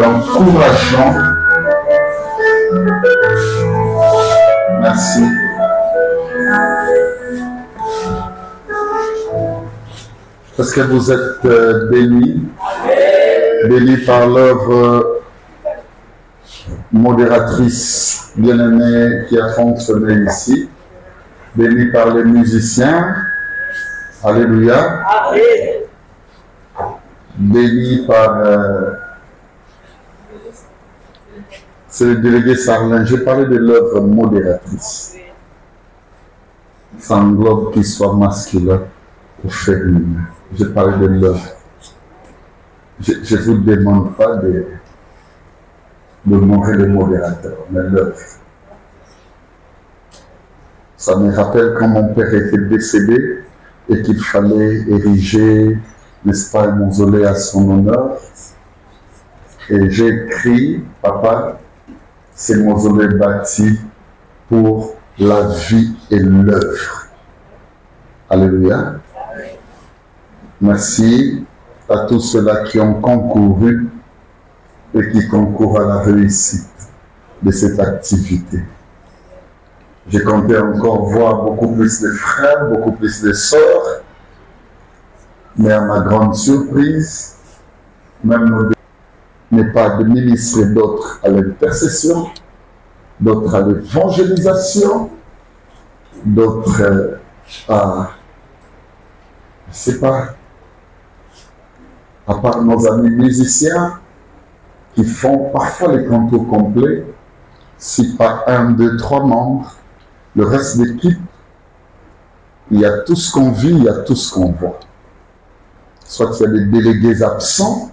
d'encouragement. Merci. Parce que vous êtes bénis, bénis par l'œuvre modératrice bien-aimée qui a fonctionné ici, bénis par les musiciens, alléluia, bénis par... c'est le délégué Sarlin, j'ai parlé de l'œuvre modératrice. Ça englobe qu'il soit masculin ou féminin. J'ai parlé de l'œuvre. Je ne vous demande pas de montrer le modérateur, mais l'œuvre. Ça me rappelle quand mon père était décédé et qu'il fallait ériger, n'est-ce pas, un mausolée à son honneur. Et j'ai écrit, papa, c'est mausolée bâti pour la vie et l'œuvre. Alléluia. Merci à tous ceux-là qui ont concouru et qui concourent à la réussite de cette activité. J'ai compté encore voir beaucoup plus de frères, beaucoup plus de sœurs, mais à ma grande surprise, même nos n'est pas de ministrer d'autres à l'intercession, d'autres à l'évangélisation, d'autres à, je ne sais pas, à part nos amis musiciens qui font parfois les contours complets, si pas 1, 2, 3 membres, le reste de l'équipe, il y a tout ce qu'on vit, il y a tout ce qu'on voit. Soit il y a des délégués absents,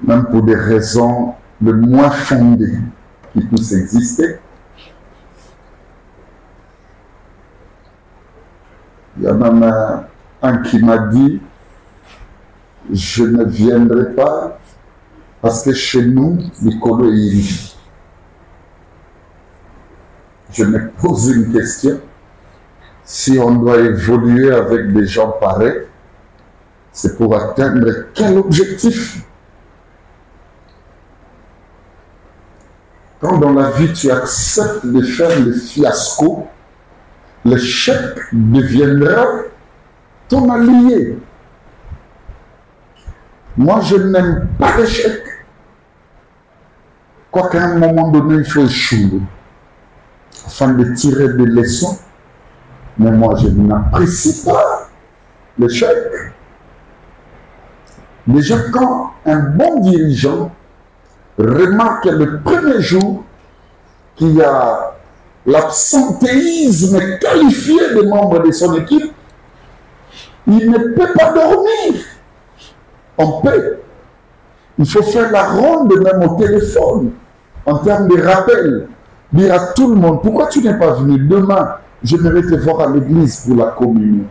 même pour des raisons le moins fondées qui puissent exister. Il y a même un qui m'a dit, je ne viendrai pas parce que chez nous, Nicolo est ici. Je me pose une question. Si on doit évoluer avec des gens pareils, c'est pour atteindre quel objectif? Quand dans la vie tu acceptes de faire le fiasco, l'échec deviendra ton allié. Moi, je n'aime pas l'échec. Quoiqu'à un moment donné, il faut échouer afin de tirer des leçons. Mais moi, je n'apprécie pas l'échec. Déjà, quand un bon dirigeant remarque le premier jour qu'il y a l'absentéisme qualifié des membres de son équipe, il ne peut pas dormir en paix. Il faut faire la ronde même au téléphone, en termes de rappel, dire à tout le monde, pourquoi tu n'es pas venu demain? J'aimerais te voir à l'église pour la communion.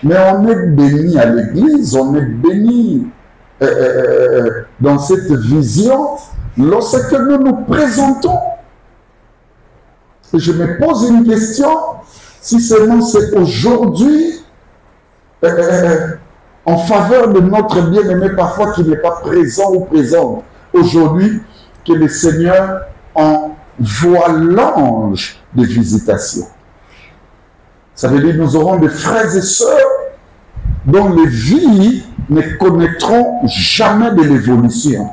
Mais on est béni à l'église, on est béni dans cette vision lorsque nous nous présentons. Et je me pose une question, si seulement c'est aujourd'hui en faveur de notre bien-aimé parfois qui n'est pas présent ou présente aujourd'hui, que le Seigneur envoie l'ange de visitation. Ça veut dire que nous aurons des frères et sœurs dont les vies ne connaîtront jamais de l'évolution,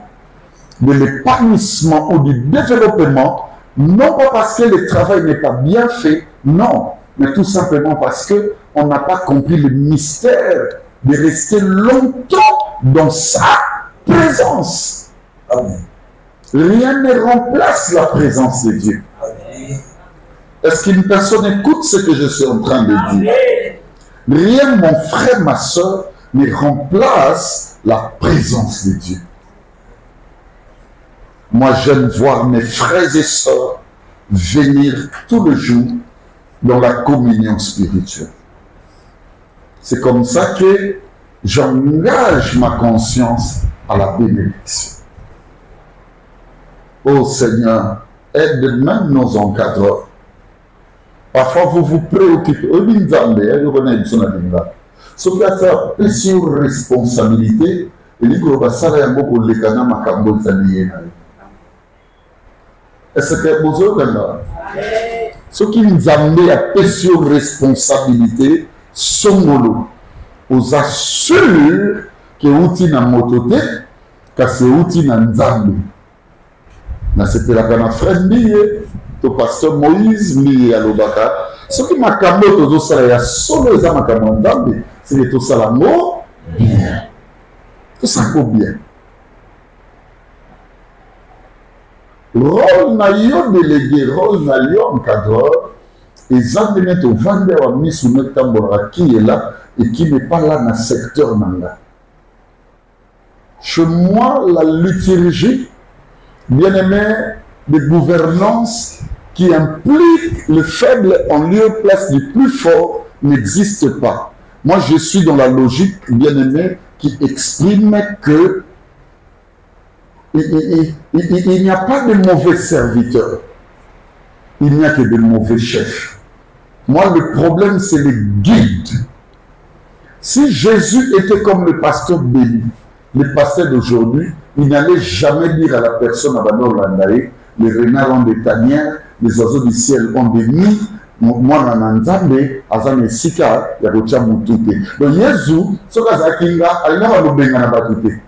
de l'épanouissement ou du développement, non pas parce que le travail n'est pas bien fait, non, mais tout simplement parce qu'on n'a pas compris le mystère de rester longtemps dans sa présence. Amen. Rien ne remplace la présence de Dieu. Est-ce qu'une personne écoute ce que je suis en train de dire? Rien, mon frère, ma soeur, ne remplace la présence de Dieu. Moi, j'aime voir mes frères et sœurs venir tout le jour dans la communion spirituelle. C'est comme ça que j'engage ma conscience à la bénédiction. Ô Seigneur, aide même nos encadreurs. Parfois, vous vous préoccupez. Ce qui a fait sur responsabilité, et dit que ça va être pour les canaux macabres italiens. Est-ce que vous avez ce qui nous amène à paix sur responsabilité, sont aux assurés que outil na mototé, que c'est outil na nzambe. Na c'était la kana frère lié, to pasteur Moïse lié à l'obaka. Ce qui m'a camé aux autres ya solo les amakambo nzambe, c'est tout ça la mort bien. Tout ça bien. Rôle na yo délégué, rôle na yo encadreur, et Zambénet au vendeur a mis sous notre tambora qui est là et qui n'est pas là dans le secteur nanga. Chez moi, la liturgie, bien aimé, de gouvernance qui implique le faible en lieu place du plus fort n'existe pas. Moi, je suis dans la logique, bien aimé, qui exprime que il n'y a pas de mauvais serviteurs. Il n'y a que de mauvais chefs. Moi, le problème, c'est le guide. Si Jésus était comme le pasteur béni, le pasteur d'aujourd'hui, il n'allait jamais dire à la personne à Bano Landaï, les renards ont des tanières, les oiseaux du ciel ont des nids, moi, Nanzambe, Azane Sika, Yagocha Moutouté. Donc, Jésus, ce que Zakinga, il n'a pas de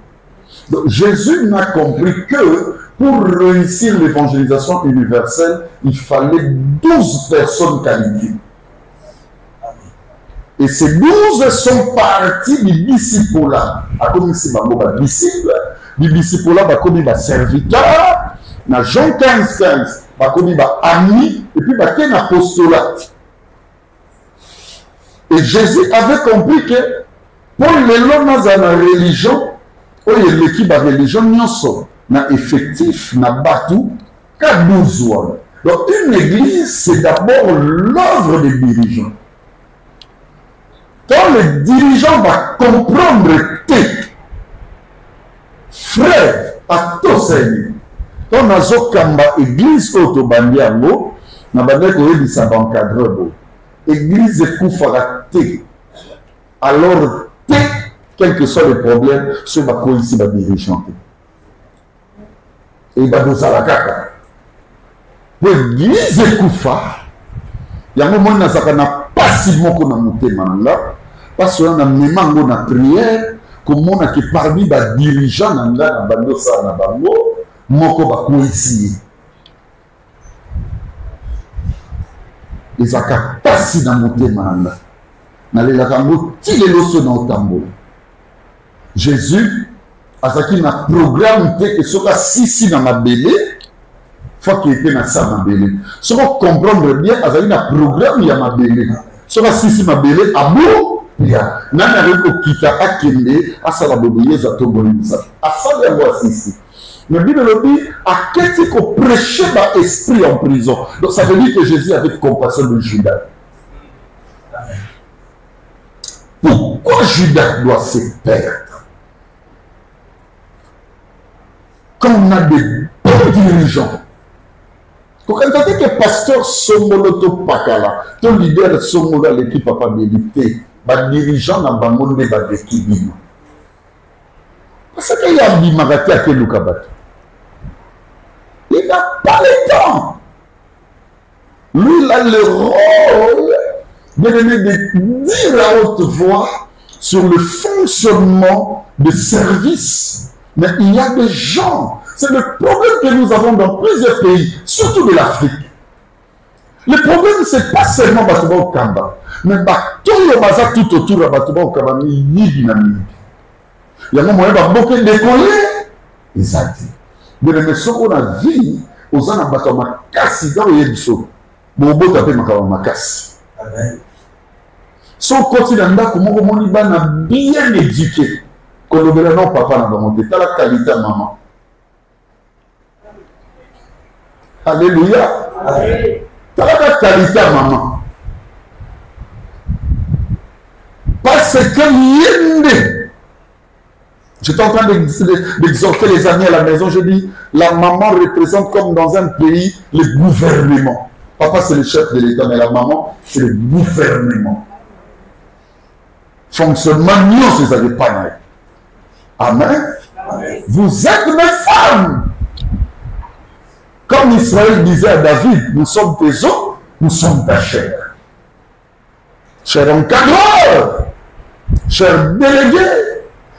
donc, Jésus n'a compris que pour réussir l'évangélisation universelle, il fallait 12 personnes qualifiées. Et ces 12 sont partis du disciple-là. À comme si ma disciple, du disciple-là, comme un serviteur, dans Jean 15, comme un ami, et puis un apostolat. Et Jésus avait compris que pour les gens dans la religion, l'équipe de la religion, n'a effectif, n'a battu, qu'à 12 ans. Donc une église, c'est d'abord l'œuvre des dirigeants. Quand le dirigeant va comprendre tes frères à tous, quand on a une église autobandiamo, on a une église encadrée. L'église est koufarate. Alors, quel que soit le problème, ce va ici va dirigeant. Et il va nous à la caca. L'église est koufa. Il y a un moment où on n'a pas si bon qu'on a monté maintenant. Parce qu'on a même en prière, comme on a qui parmi les dirigeants dans la bande ça na bango, moko ba ko ici. Les aka passi dans monté maintenant. Na le la bango ti le loso dans tambo. Jésus a ça qui na programme que soka sisi dans ma belé, faut qu'il était dans sa ma belé. Ce qu'on comprendre bien, a ça na programme ya ma belé. Soka sisi ma belé abo ya nani avec okita akende asala boboye za tongolisa asala yango asisi mais Bible le dit à qu'est-ce qu'on prêchait par esprit en prison. Donc ça veut dire que Jésus avait compassion de Judas. Pourquoi Judas doit se perdre quand on a des bons dirigeants? Quand on a dit que pasteur Somoloto Pakala, ton leader Somolo l'équipe a pas mérité. Les dirigeants n'ont pas demandé d'équipe. Parce qu'il y a un bimagati à Keloukabat. Il n'a pas le temps. Lui, il a le rôle de dire à haute voix sur le fonctionnement des services. Mais il y a des gens. C'est le problème que nous avons dans plusieurs pays, surtout de l'Afrique. Le problème, ce n'est pas seulement Batouba au Kamba, mais Batouba Baza tout autour de Batouba au Kamba, il y a un moyen de beaucoup décoller. Ils ont dit. Mais ce qu'on a vu, aux gens qui ont cassé dans le Yébiso, bon, bon, tapé ma casse. Son continent, comment on a bien éduqué, qu'on ne veut pas papa dans mon état, la qualité à maman. Alléluia. T'as la qualité à maman. Parce que j'étais en train d'exhorter les amis à la maison, je dis, la maman représente comme dans un pays le gouvernement. Papa c'est le chef de l'État, mais la maman c'est le gouvernement. fonctionnement nyonso ezali epai na ye. Amen. Vous êtes mes femmes. Comme Israël disait à David, nous sommes tes os, nous sommes ta chair. Cher encadreur, cher délégué,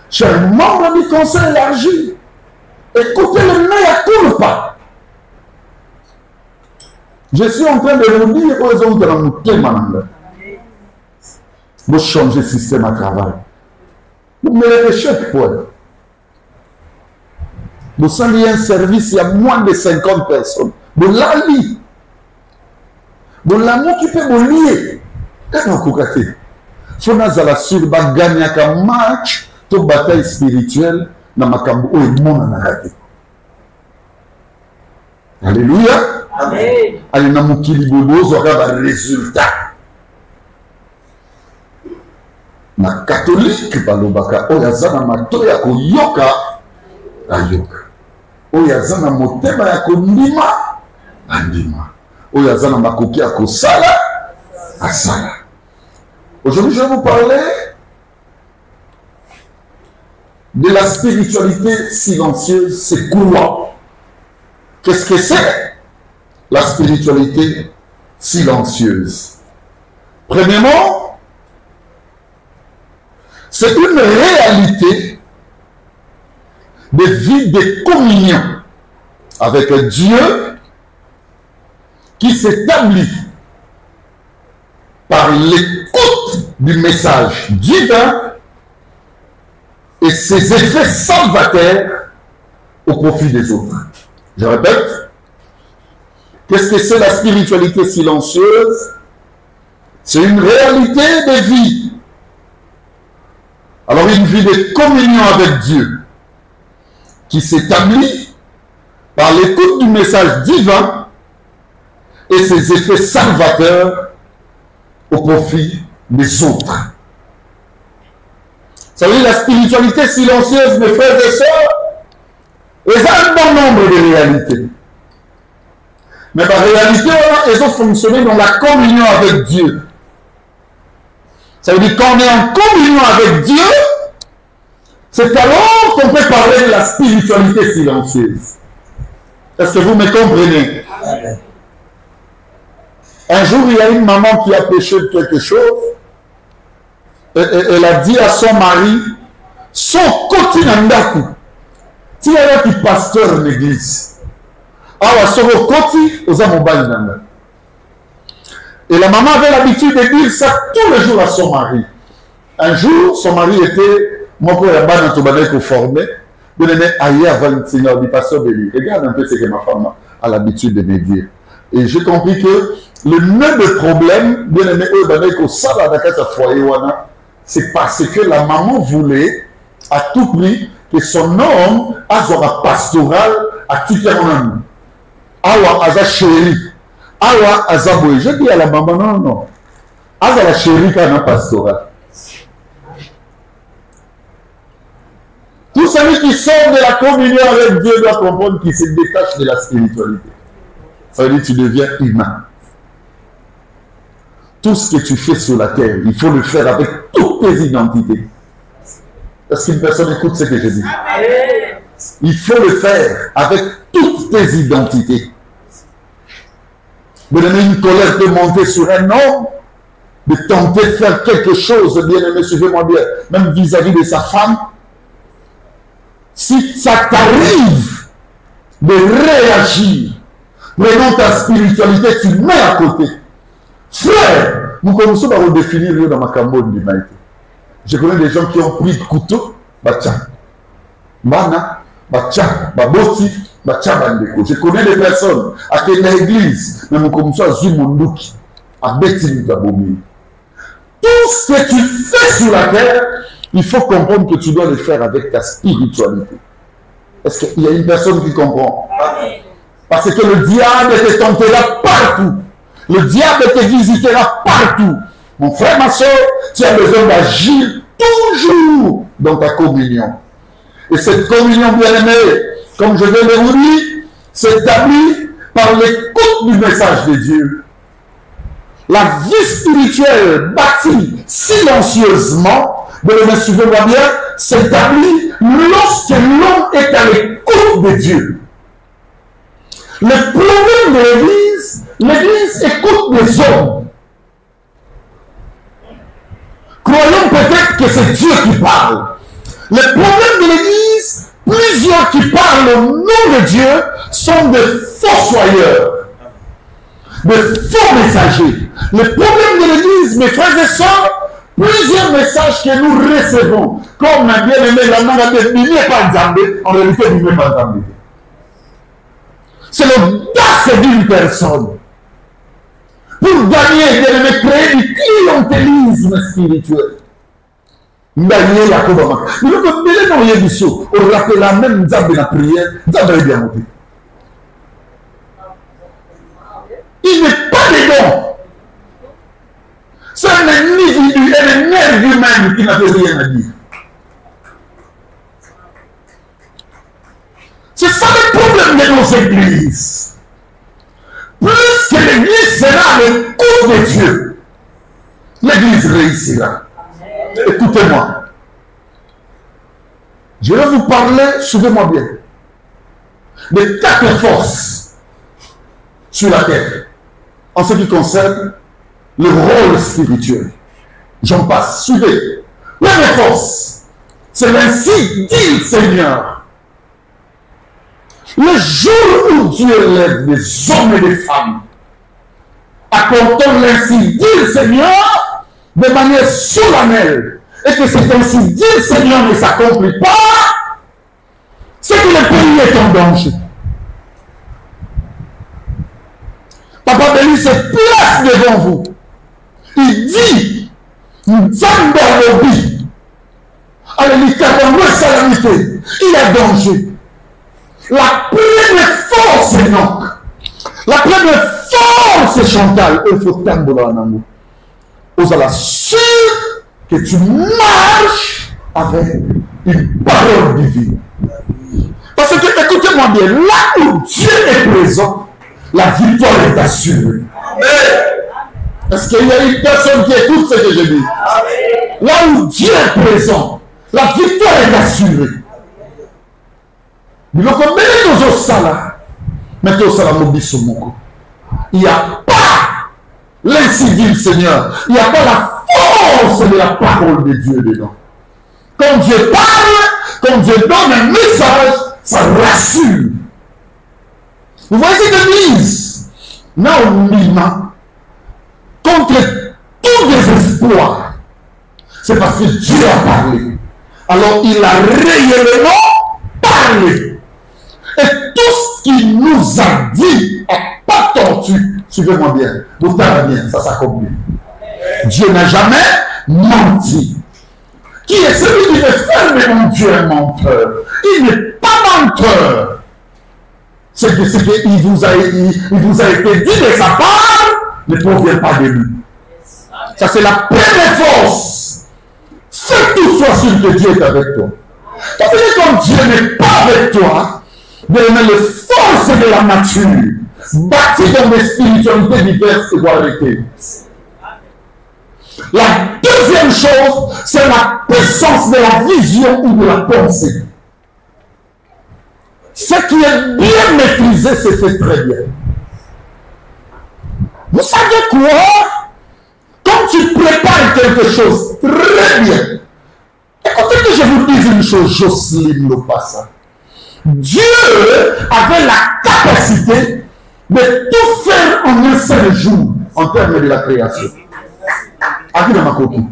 cher membre du conseil élargi, écoutez le mea culpa. Je suis en train de vous dire aux hommes de la mouté, vous changez le système à travail. Vous mettez chaque point. Vous savez, un service, il y a moins de 50 personnes. Vous l'allez. Vous l'avez occupé, vous liez. Et vous courez. Faut nazala sur gagner un match, toute bataille spirituelle, dans ma cambo, et mon anarate. Alléluia. Amen. Allez, dans mon kilibodo, vous aurez un résultat. Na catholique, balobaka, oyazana matoya koyoka, ayoka. Oyazana motema ya kondima, andima. Oyazana makoki ya kosala, asala. Aujourd'hui, je vais vous parler de la spiritualité silencieuse. C'est quoi? Qu'est-ce que c'est la spiritualité silencieuse? Premièrement, c'est une réalité de vie de communion avec Dieu qui s'établit par l'écoute du message divin et ses effets salvateurs au profit des autres. Je répète, qu'est-ce que c'est la spiritualité silencieuse? C'est une réalité de vie. Alors une vie de communion avec Dieu qui s'établit par l'écoute du message divin et ses effets salvateurs au profit des autres. Ça veut dire la spiritualité silencieuse, mes frères et sœurs, il y a un bon nombre de réalités. Mais la réalité, elles ont fonctionné dans la communion avec Dieu. Ça veut dire qu'on est en communion avec Dieu, c'est alors qu'on peut parler de la spiritualité silencieuse. Est-ce que vous me comprenez? Amen. Un jour, il y a une maman qui a péché de quelque chose. Et elle a dit à son mari, son côté nandaku, tu es un pasteur de l'église. Alors, son côté, aux amobali nanda. Et la maman avait l'habitude de dire ça tous les jours à son mari. Un jour, son mari était, mon père a ban en formé, de l'année ailleurs avant le Seigneur du pasteur Béli. Regarde un peu ce que ma femme a l'habitude de me dire. Et j'ai compris que le nœud de problème, bien aimé, c'est parce que la maman voulait à tout prix que son homme a un pastoral à Tikamonan. Awa aza chéri. Awa aza boy. Je dis à la maman, non, non. Aza la chéri quand on a pastoral. Tout celui qui sort de la communion avec Dieu doit comprendre qu'il se détache de la spiritualité. Ça veut dire que tu deviens humain. Tout ce que tu fais sur la terre, il faut le faire avec toutes tes identités. Est-ce qu'une personne écoute ce que je dis? Il faut le faire avec toutes tes identités. Vous avez une colère peut monter sur un homme, de tenter de faire quelque chose, bien aimé, suivez-moi bien, même vis-à-vis de sa femme. Si ça t'arrive de réagir, prenons ta spiritualité, tu mets à côté. Frère, nous commençons à redéfinir dans ma cambone du maïté. Je connais des gens qui ont pris le couteau, batia, mana, batia, baboti, batia, bandeko. Je connais des personnes à l'église, mais nous commençons à zumonduki, à bêtiner d'abomi. Tout ce que tu fais sur la terre, il faut comprendre que tu dois le faire avec ta spiritualité. Est-ce qu'il y a une personne qui comprend? Parce que le diable te tentera partout. Le diable te visitera partout. Mon frère, ma soeur, tu as besoin d'agir toujours dans ta communion. Et cette communion bien-aimée, comme je viens de vous dire, s'établit par l'écoute du message de Dieu. La vie spirituelle bâtie silencieusement, bien, suivez-moi bien, s'établit lorsque l'homme est à l'écoute de Dieu. Le problème de l'Église, l'Église écoute des hommes. Croyons peut-être que c'est Dieu qui parle. Le problème de l'Église, plusieurs qui parlent au nom de Dieu sont des fossoyeurs, des faux messagers. Le problème de l'Église, mes frères et sœurs, plusieurs messages que nous recevons, comme un bien-aimé, la main de pas Nzambé, en réalité, il n'est pas Nzambé. C'est l'audace d'une personne pour gagner, bien-aimé, créer du clientélisme spirituel. Gagner la Kobama. Mais le problème de l'Église, on rappelle la même Nzambé la prière, Nzambé est bien monté. Il n'est pas dedans. C'est un individu, un être humain qui n'a rien à dire. C'est ça le problème de nos églises. Plus que l'église sera l'écoute de Dieu, l'église réussira. Écoutez-moi. Je vais vous parler, suivez-moi bien, de 4 forces sur la terre en ce qui concerne le rôle spirituel. J'en passe. Suivez. Première force, c'est l'ainsi dit le Seigneur. Le jour où Dieu lève des hommes et des femmes, accordant l'ainsi dit le Seigneur de manière solennelle, et que cet ainsi dit le Seigneur ne s'accomplit pas, c'est que le pays est en danger. Papa Béni se place devant vous. Il dit, Nzambe il y a danger. La première force est non. La première force est Chantal. Il faut tambour en amour. Vous allez sûr que tu marches avec une parole divine. Parce que, écoutez-moi bien, là où Dieu est présent, la victoire est assurée. Est-ce qu'il y a une personne qui écoute ce que je dis? Là où Dieu est présent, la victoire est assurée. Il n'y a pas l'ainsi dit le Seigneur. Il n'y a pas la force de la parole de Dieu dedans. Quand Dieu parle, quand Dieu donne un message, ça rassure. Vous voyez cette église? Non, contre tout désespoir, c'est parce que Dieu a parlé. Alors il a réellement parlé. Et tout ce qu'il nous a dit n'est pas tordu. Suivez-moi bien. Vous savez bien, ça s'accomplit. Dieu n'a jamais menti. Qui est celui qui veut faire mon Dieu un menteur? Il n'est pas menteur. C'est qu'il vous a été dit de sa part, ne provient pas de lui. Ça, c'est la première force. Fais tout soit sûr que Dieu est avec toi. Parce que comme Dieu n'est pas avec toi, mais les forces de la nature, bâties dans des spiritualités diverses, doivent arrêter. La deuxième chose, c'est la puissance de la vision ou de la pensée. Ce qui est bien maîtrisé, c'est fait très bien. Vous savez quoi? Quand tu prépares quelque chose très bien, écoutez que je vous dise une chose, Jocelyne Lopassa. Dieu avait la capacité de tout faire en un seul jour en termes de la création. À qui dans ma copie?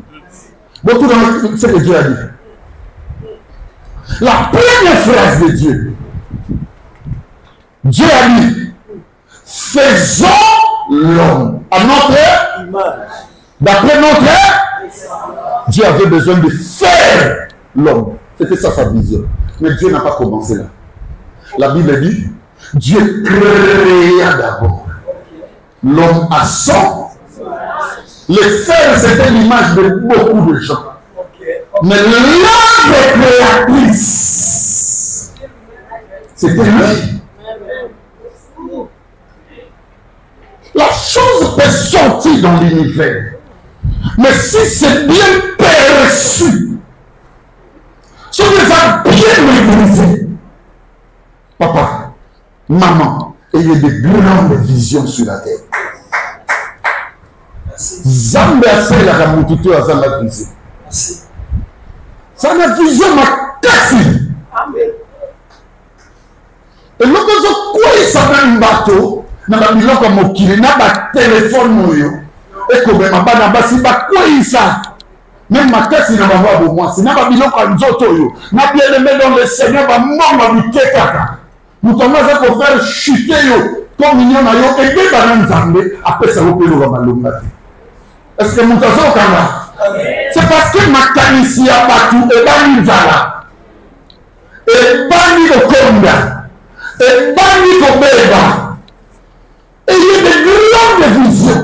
Beaucoup dans ce que Dieu a dit. La première phrase de Dieu, Dieu a dit, faisons l'homme à notre image. D'après notre, Dieu avait besoin de faire l'homme. C'était ça sa vision. Mais Dieu n'a pas commencé là. La Bible dit, Dieu créa d'abord l'homme à son. Le fer, c'était l'image de beaucoup de gens. Mais l'œuvre créatrice, c'était lui. La chose peut sortir répartis dans l'univers. Mais si c'est bien perçu, si on les a bien utilisés, papa, maman, ayez de grandes visions sur la terre. Zambé a fait la ramoutito à la vision. Ça la vision m'a cassé. Et l'autre chose, quoi il s'appelle un bateau, n'a pas mis l'autre mokili, n'a pas téléphone moyo. Et comme ma bana basi ba quoi il ça. Même ma casse n'a pas voir pour moi. Si n'a pas mis l'autre nzoto yo, n'a bien aimé dans le Seigneur va mort ma kaka. Nous commençons à faire chuter yo, comme mignon na yo, et bien banan zambé, après ça vous pouvez le malonga. Est-ce que nous avons c'est parce que ma canisi a battu et bani zala. Et bani le konda. Et bani le beba. Et il y a de grandes visions.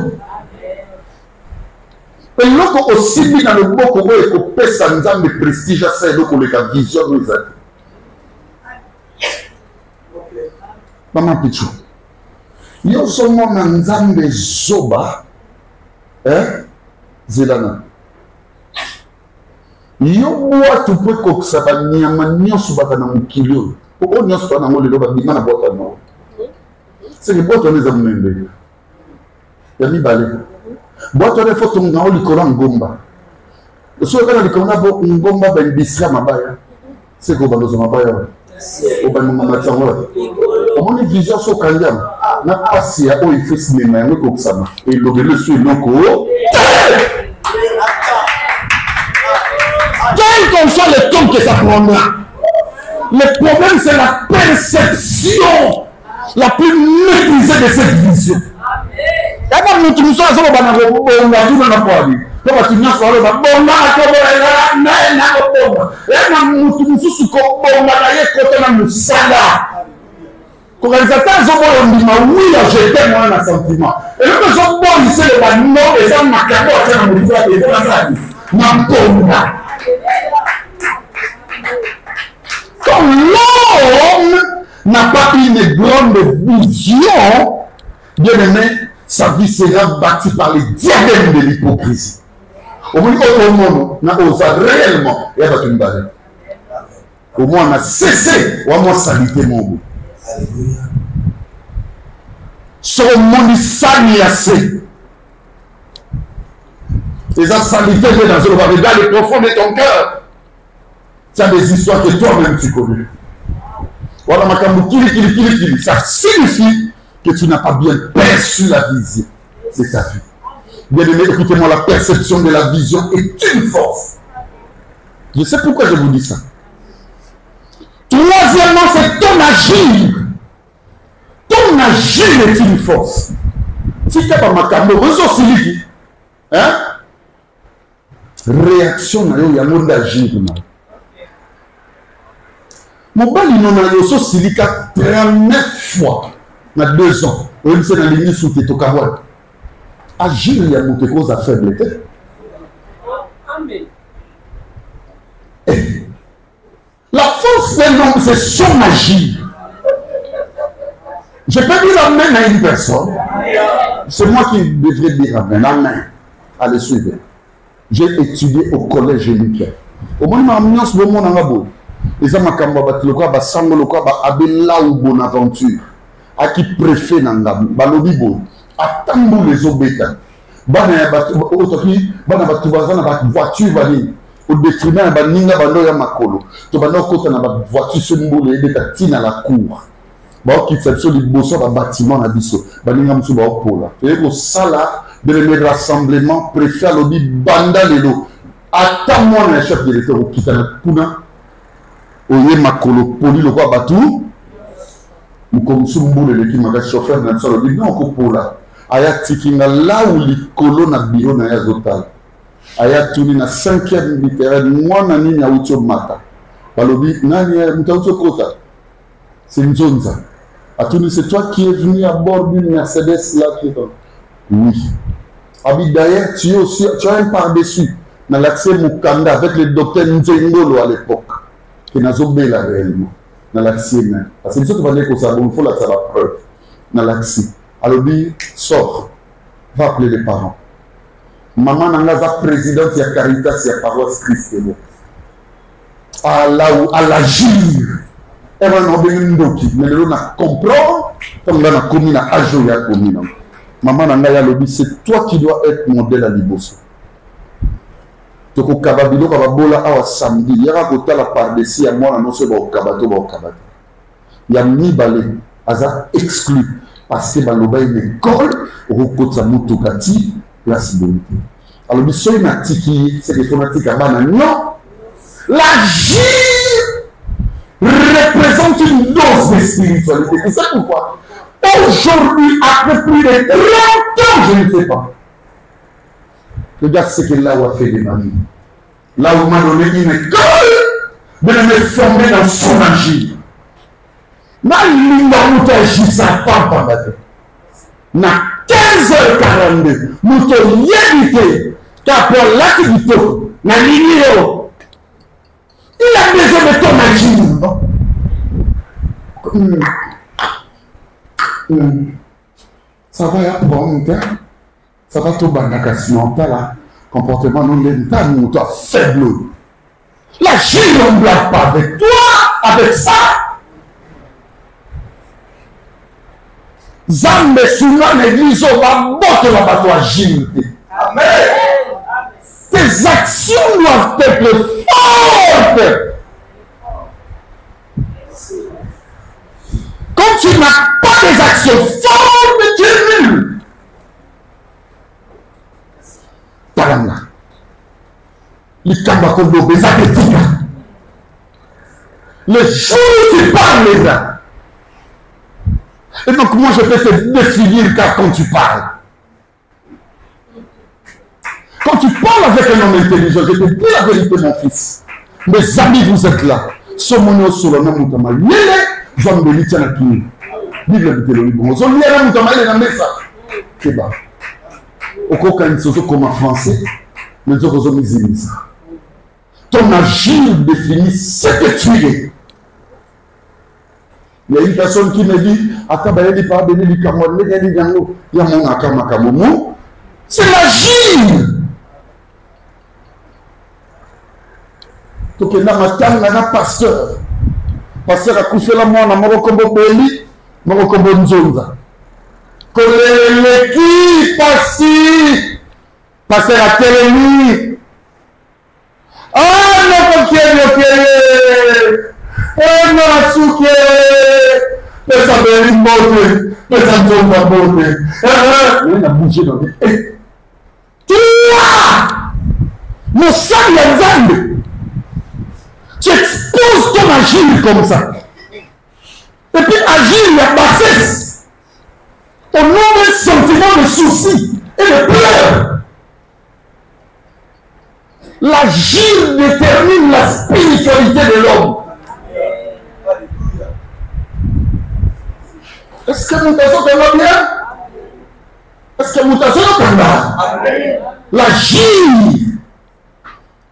Et l'autre aussi mis dans le beau Congo et qu'on peut s'en de prestige à ça et l'autre les vision nous a. Maman Pichou. Yo sommes dans Nzambe Zoba. Hein? Zelana. Yo bois tu peux que ça va nyama nyonso baka na mukilio. Pourquoi nyonso pas na ngole lo ba bima na boîte no. C'est que boîte on les a membe. Ya mi balé. Boîte on faut ton ngao likolo ngomba. So kana likolo bo ngomba ba bisika mabaya. C'est ko balozo mabaya. O ba ngomba tsango. Comment les visions sont kandiam na pasi ya o il cinéma ngo ko kusama. Et le sur noko. Quel qu'en soit le temps que ça prendra, le problème c'est la perception la plus maîtrisée de cette vision. Il n'y a pas de nous sommes on va tout dans la poids. Comme tu n'as pas le bon comme l'homme n'a pas une grande vision, bien aimé, sa vie sera bâtie par les diadèmes de l'hypocrisie. Au moins, on a osé réellement, et on va au moins, on a cessé, au moins, saliter mon goût. Son monde s'est assez. Et ça, saliter dans le regard le profond de ton cœur. Tu as des histoires que toi-même tu connais. Voilà, ça signifie que tu n'as pas bien perçu la vision de ta vie. Bien aimé, écoutez-moi, la perception de la vision est une force. Je sais pourquoi je vous dis ça. Troisièmement, c'est ton agir. Ton agir est une force. Si tu n'as pas ma caméra, hein? Réaction, il y a un monde d'agir. Mon bal, il en a eu silica 39 fois dans 2 ans. On s'est dans l'église sous tes tocarois. Agir, il y a monté cause à faiblesse. Amen. La force d'un homme, c'est son agir. Je peux dire amen à une personne. C'est moi qui devrais dire amen. Amen. Allez, suivez. J'ai étudié au collège Michael. Au moment où je suis venu, les gens m'ont abela ou Bonaventure, à qui préfet nanga, balobibo, à tambo les obéta, voiture bani, au détriment de ninga bando ya makolo, to bando kota na voiture semboule et de tina la cour. Ba qui fait sur les bosso ba bâtiment na biso, baninga musu ba opola. Et ko sala de le rassemblement préfet lobi banda lelo. Attends moi le chef de l'État au kitana kuna. Oye makolo poli le quoi batou. Mukomsumbu le qui m'a chauffeur dans ça le non ko pola. Aya tikinga là où les colo na bureau na ya total. Aya tuni na 5e littéraire moi na nini ya ucho mata. Balobi nani mtaucho kota. C'est une zone ça. Atuni, c'est toi qui es venu à bord d'une Mercedes là qui est dans. Oui. Abi d'ailleurs, tu as un par-dessus dans l'accès Mukanda avec le docteur Nzengolo à l'époque. Qui n'a pas là réellement. Dans l'accès même. Parce que tu vas dire que ça il faut la preuve. Dans l'accès. Alors, dit, sors. Va appeler les parents. Maman Nangaza, présidente de la Caritas, de la paroisse Christ. À l'agir. Elle va nous donner une doki. Mais elle va comprendre. Comme dans la commune, à jouer à la commune. Maman Nangaza lobby, c'est toi qui dois être modèle à Liboso. Toko Kababilo Kababola awa samedi. Il y a un la part de si à moi, non seulement au Kabato, au Kabato. Il y a mi balé. Aza exclu. Parce que Baloba est une école. Au côté de Moutokati. La civilité. Alors, il y a c'est des fanatiques à Banane. Non! L'agir représente une dose de spiritualité. C'est ça pourquoi? Aujourd'hui, après plus de 30 ans, je ne sais pas. Regarde ce que là où a fait des mamies. Là où m'a donné une école de me former dans son agir. Na linda où agit ça pas par la tête. Na 15h42, nous t'avons évité qu'après l'activité, il a besoin de ton agir. Ça va apprendre, ça va te bandacation, là, comportement non l'état, nous t'as faible. L'agir, on ne blague pas avec toi, avec ça. Zambe souvent l'église va botter la bateau agilité. Amen. Tes actions doivent être fortes. Quand tu n'as pas des actions fortes, tu es nul. Talanga. Le jour où tu parles là. Et donc moi je peux te définir quand tu parles. Quand tu parles avec un homme intelligent, je te dis la vérité mon fils. Mes amis vous êtes là. Somonio sur le nom Moutama. Yele, Zom de Litiana Kini. Bible de Télé. Zom Yele Moutama, il est dans ça. C'est bas. Au coca, il se comme en français. Mais je vous ai mis ça. Ton agir définit ce que tu es. Il y a une personne qui me dit, c'est l'agir. Donc il y a un pasteur. Pasteur a couché la main dans mon combo Beli, mon combo Nzonza. Qui passe, pasteur a télémi. Ah non, ok. Oh non, souké. Pesa beli mote, pesa Nzonza mote. Il a bougé dans les. Toi, mon sang Yanzande. Tu exposes ton agir comme ça. Et puis agir la bassesse. Au nom d'un sentiment de souci et de pleurs. L'agir détermine la spiritualité de l'homme. Est-ce que nous avons bien? Est-ce que nous avons bien? L'agir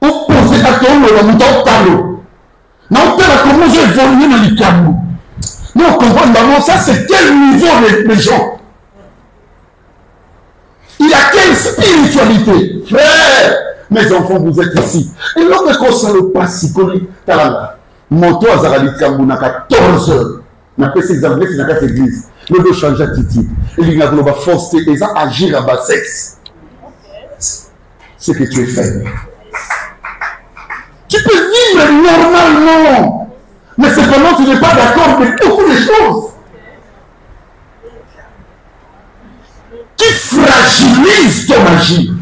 opposé à ton nom, non, comment j'ai évolué dans les câbles. Non, comprends, ça c'est quel niveau les gens. Il a quelle spiritualité? Frère, mes enfants, vous êtes ici. Et lorsque ça le passe, moto à Zarali Kambou, na 14 heures. Na fait ces exemples, c'est dans cette église. Le doit changer attitude. Et il a global force et ça agir à bas sexe. C'est que tu es faible. Tu peux vivre normalement, mais cependant tu n'es pas d'accord avec beaucoup de choses qui fragilisent ton agir.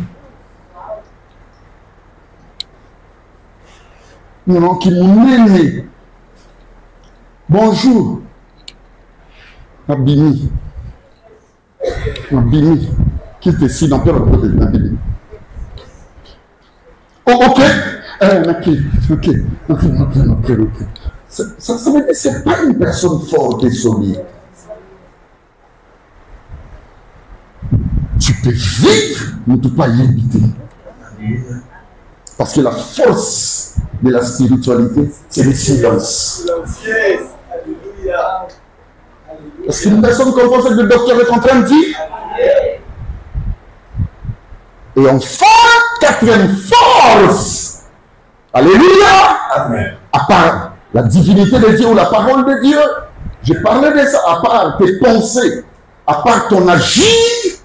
Non, qui m'ont aimé. Bonjour. Abimi. Abimi. Qui te signe dans le côté de Abimi. Oh, ok. Ok. Ça veut dire que ce n'est pas une personne forte et solide. Tu peux vivre, mais tu ne peux pas y éviter. Parce que la force de la spiritualité, c'est le silence. Est-ce qu'une personne comprend ce que le docteur est en train de dire? Et enfin, quatrième force. Alléluia. Amen. À part la divinité de Dieu ou la parole de Dieu, j'ai parlé de ça, à part tes pensées, à part ton agir,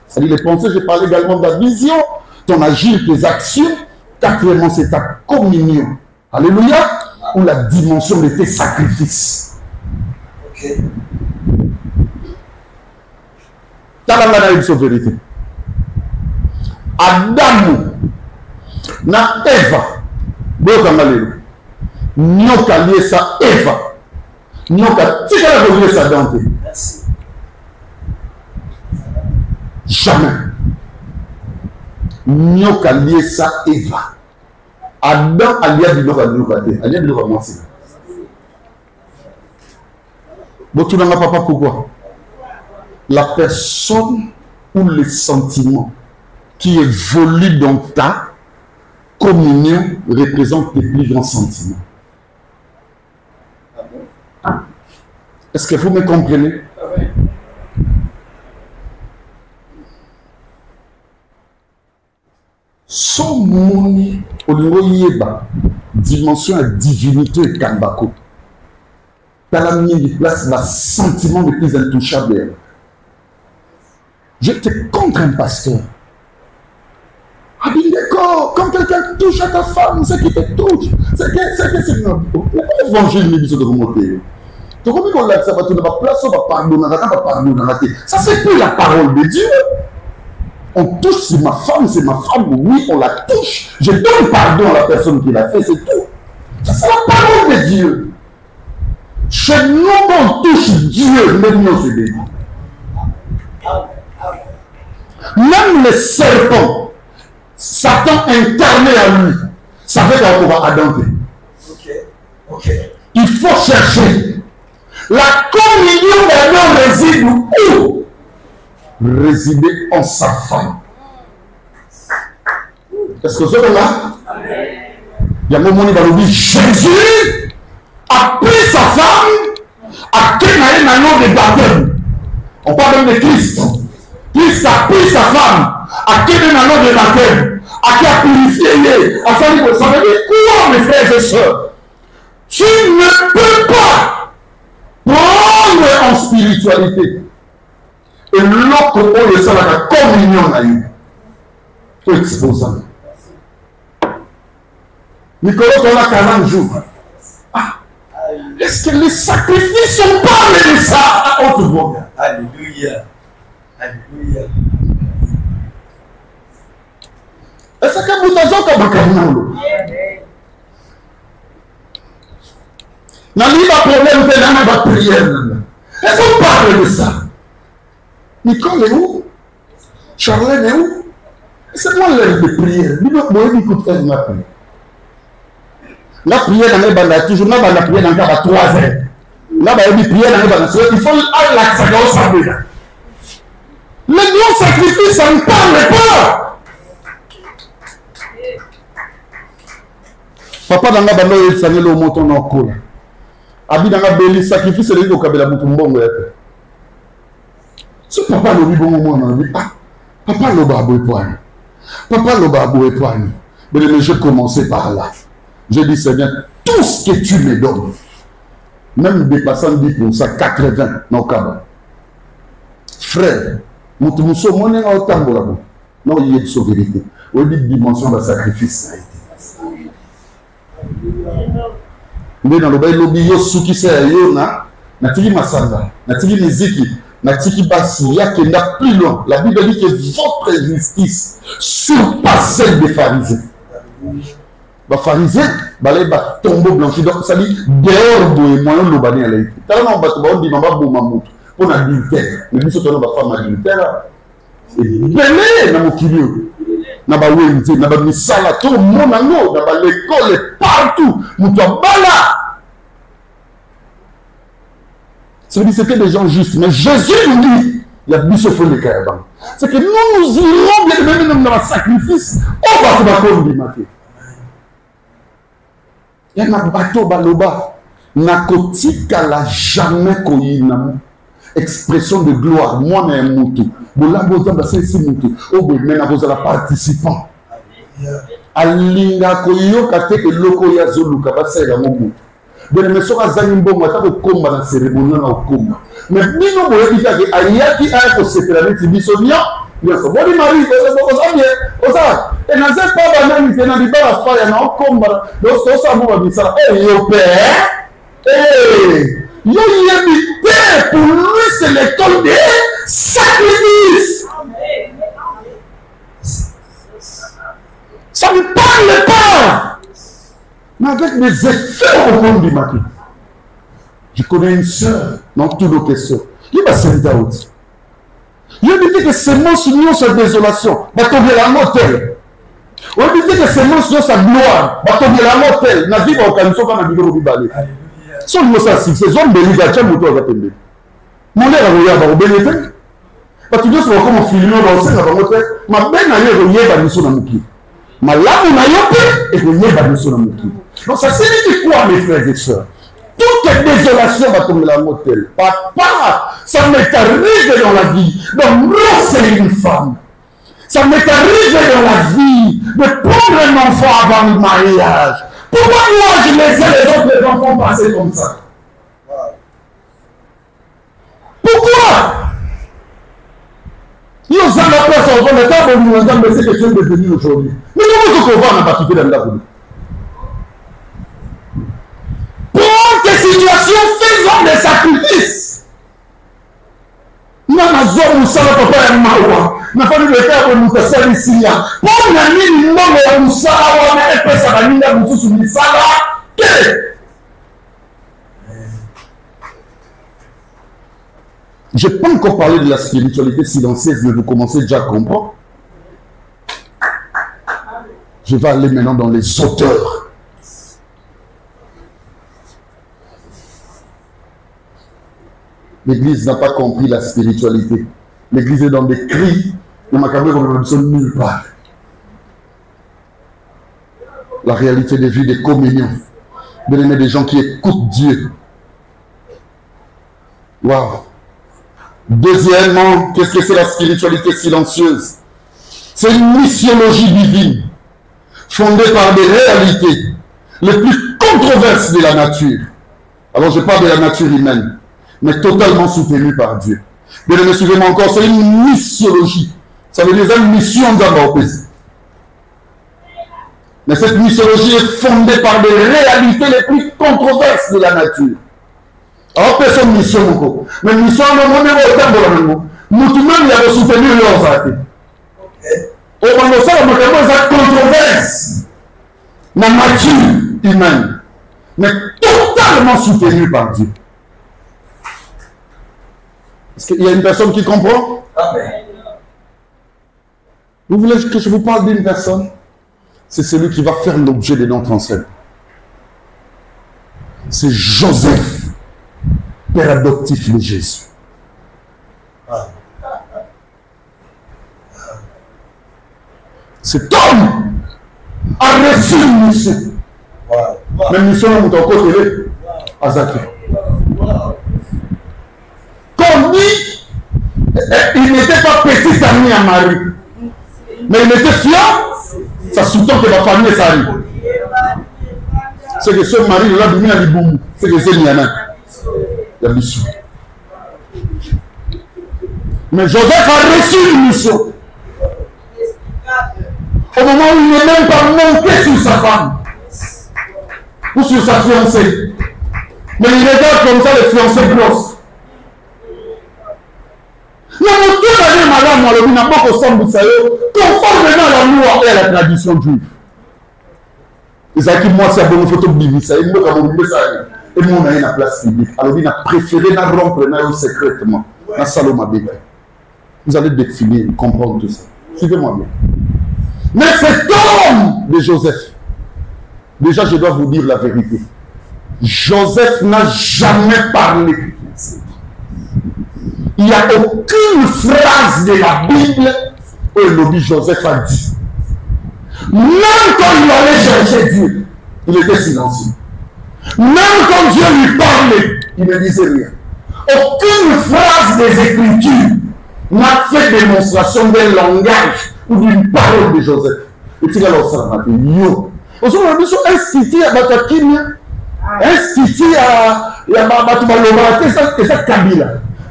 c'est-à-dire les pensées, j'ai parlé également de la vision, ton agir, tes actions. Quatrièmement, c'est ta communion. Alléluia. Ou la dimension de tes sacrifices. Ok. Talangana une vérité. Adam na Eva. Boka malero. Nyoka lié ça Eva. Nyoka tika la lié ça Dante. Merci. Jamais. Nyoka lié ça Eva. Adam alia biloko nyoka te. Alia biloko mwasi. Botunanga papa pourquoi? La personne ou les sentiments qui évoluent dans ta communion représentent tes plus grands sentiments. Est-ce que vous me comprenez? Son moni au niveau yeba dimension de divinité et kambako. T'as la mis de place le sentiment le plus intouchable. Je te contre un pasteur. Ah bien d'accord, quand quelqu'un touche à ta femme, c'est qui te touche. C'est que c'est l'évangile de de remonter. Tu comprends qu'on l'a ça va tourner ma place, on va pardonner. Ça c'est plus la parole de Dieu. On touche, c'est ma femme, oui, on la touche. Je donne pardon à la personne qui l'a fait, c'est tout. Ça c'est la parole de Dieu. Chez nous, on touche Dieu, même nous c'est béni. Même les serpents, Satan incarné à lui, savait qu'on va adopter. Ok. Il faut chercher. La communion de l'homme réside où? Résider en sa femme. Est-ce que vous êtes là? Il y a un moment où il va dire Jésus a pris sa femme à quel nom de baptême. On parle même de Christ. Christ a pris sa femme à quel nom de baptême, à qui a purifié, afin de savoir quoi, mes frères et sœurs. Tu ne peux pas prendre en spiritualité. Et l'autre où il y a la communion à lui. Pour exposer. Nicolas, on a 40 jours. Ah. Est-ce que les sacrifices sont pas de ça à haute voix? Alléluia. Alléluia. Est-ce que vous avez un peu n'a pas problème de la prière. Est-ce qu'on parle de ça? Nicole est où? Charlène est où? C'est moi l'heure de prière. La prière dans les bandes, toujours la prière dans les 3 heures. Là, il prière dans les bandes. Il faut aller la sacrifice. Le grand sacrifice, ça ne parle pas. Papa dans la bande, il s'en est le montant en cours. Abi dans la belle sacrifice, c'est le kabela mutumbongo. Ce papa le dit bon moment, ah, papa le babou poigne. Papa le babou poigne. Mais je commençais par là. Je dis Seigneur, tout ce que tu me donnes, même dépassant 10%, 80, non kaba. Frère, mutumousso moné na otambola bon. Non, il y a de vérité. On dit dimension de sacrifice. Mais dans le bail lobby yo suki c'est yo na tiki masanga, na tiki miziki, na tiki basi ya kenda plus loin. La Bible dit que votre justice surpasse celle des pharisiens. Les pharisiens, ils tombeau blanchi. Donc ça dit dehors de moyen le bani à l'aide. Tellement on dit mamba boumamou pour l'adultère. Mais nous sommes des femmes adultères. Et belé na mokilio. Na ba wente, na ba misala tout le monde nango, na ba l'école partout, mutambala. Ça veut dire c'était des gens justes, mais Jésus nous dit, il y a plus de feu de Kayaban. C'est que nous irons bien même dans le sacrifice, on va tout d'accord du matin. Il y a un bateau baloba, na kotika la jamais koyinamo. expression de gloire. Moi, je suis un moutou. C'est ici moutou. Oh, mais vous êtes participant. Alinga koyoka te eloko ya zoluka basela momu. Bien mais soka zangimbo mata ko komba na cérémonie na komba. Mais bino boyebi ka ke ayaki a ko sepela neti bisonia. Bien so boni mari ko ça bien. Osa et na c'est pas banani te na libala faya na komba. Donc ça mo ba bisala yo père. Yo yebi te pour lui c'est l'école des sacrifices. Ça ne parle pas, mais avec des effets au monde du matin. Je connais une soeur, dans toutes nos questions. Il m'a servi d'où. Il m'a dit que ces mots sont sa désolation. Il m'a tombé la motel. Il m'a dit que ces mots sont sa gloire. Il m'a tombé la motel. Il m'a dit qu'on ne soit pas dans le bureau du balai. Si on ça, c'est ces hommes de l'Igacha, mon tour à tomber. Mon l'air à regarder, on va bénéficier. Parce que Dieu se voit comme un film, on va faire la motel. Ma belle n'a rien de dans le son de mon pied. Malamu na yope et que yeba biso na mutu. Donc ça signifie quoi mes frères et sœurs? Toute désolation va tomber la motel. Papa, ça m'est arrivé dans la vie. Donc moi c'est une femme. Ça m'est arrivé dans la vie de prendre un enfant avant le mariage. Pourquoi moi je laissais les autres enfants passer comme ça? Pourquoi? Yo ça la place on va mettre au monde dans ce que tu es devenu aujourd'hui. Mais comment tu comprends n'a pas quitté la Bible? Pour tes situations, faisons des sacrifices. Na zone où ça va pas être mawa. Na famille de terre nous te sert ici là. Pour na nini mbongo ya musala wana epesa baninga mususu misala. Je n'ai pas encore parlé de la spiritualité silencieuse, mais vous commencez déjà à comprendre. Je vais aller maintenant dans les auteurs. L'Église n'a pas compris la spiritualité. L'Église est dans des cris, mais ma caméra ne besoin nulle part. La réalité des vies des communions. Bien aimer des gens qui écoutent Dieu. Waouh! Deuxièmement, qu'est-ce que c'est la spiritualité silencieuse? C'est une missiologie divine, fondée par des réalités les plus controversées de la nature. Alors je parle de la nature humaine, mais totalement soutenue par Dieu. Bien aimé, suivez-moi encore, c'est une missiologie. Ça veut dire une mission d'abord. Mais cette missiologie est fondée par des réalités les plus controversées de la nature. Alors, personne mission encore. Mais mission, on est au temps de la nous même il y a soutenu leurs actes. Au moment où ça, on a controverse la nature humaine, mais totalement soutenue par Dieu. Est-ce qu'il y a une personne qui comprend? Amen. Vous voulez que je vous parle d'une personne? C'est celui qui va faire l'objet de notre enseignement. C'est Joseph, père adoptif de Jésus. Cet homme a reçu une mission. Même mission, on est encore télé. À Zaki. Comme dit, il n'était pas petit ami à Marie. Mais il était fier. Ça sous-tend que la famille s'arrive. C'est que ce mari là, il a dit boum. C'est que c'est Niana. La mission. Mais Joseph a reçu une mission. Au moment où il n'est même pas monté sur sa femme. Ou sur sa fiancée. Mais il regarde comme ça les fiancés grosses. Conformément à la loi et à la tradition juive. Et ça qui moi c'est une photo de ça. Et moi et moi on a une place publique. Alors il a préféré la rompre secrètement. La Saloma Béga. Vous allez définir, comprendre tout ça. Suivez-moi bien. Mais cet homme de Joseph, déjà je dois vous dire la vérité. Joseph n'a jamais parlé. Il n'y a aucune phrase de la Bible où le dit Joseph a dit. Même quand il allait chercher Dieu, il était silencieux. Même quand Dieu lui parlait, il ne disait rien. Aucune phrase des Écritures n'a fait démonstration d'un langage ou d'une parole de Joseph. Et tu vas le savoir, yo. Aujourd'hui, on a besoin d'instituer à Batakimia, instituer à Batubalova, et ça Kabila.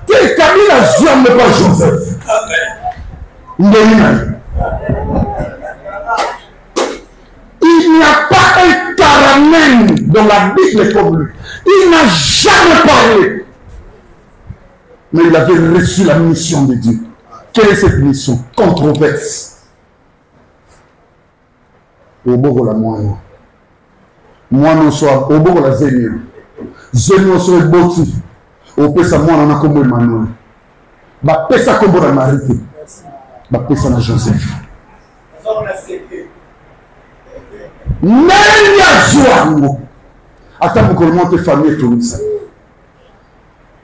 Kabila, j'aime pas Joseph. Il n'y a pas un caramel dans la Bible comme lui. Il n'a jamais parlé. Mais il avait reçu la mission de Dieu. Quelle est cette mission? Controverse. Obogo la moine. Moine soit obogo la zénio. Zénio soit boti. Au pesa moine na comme Emmanuel. Ba pesa comme la marité. Ba pesa na Joseph. Même ya joie. Attends pour monter famille tout ça.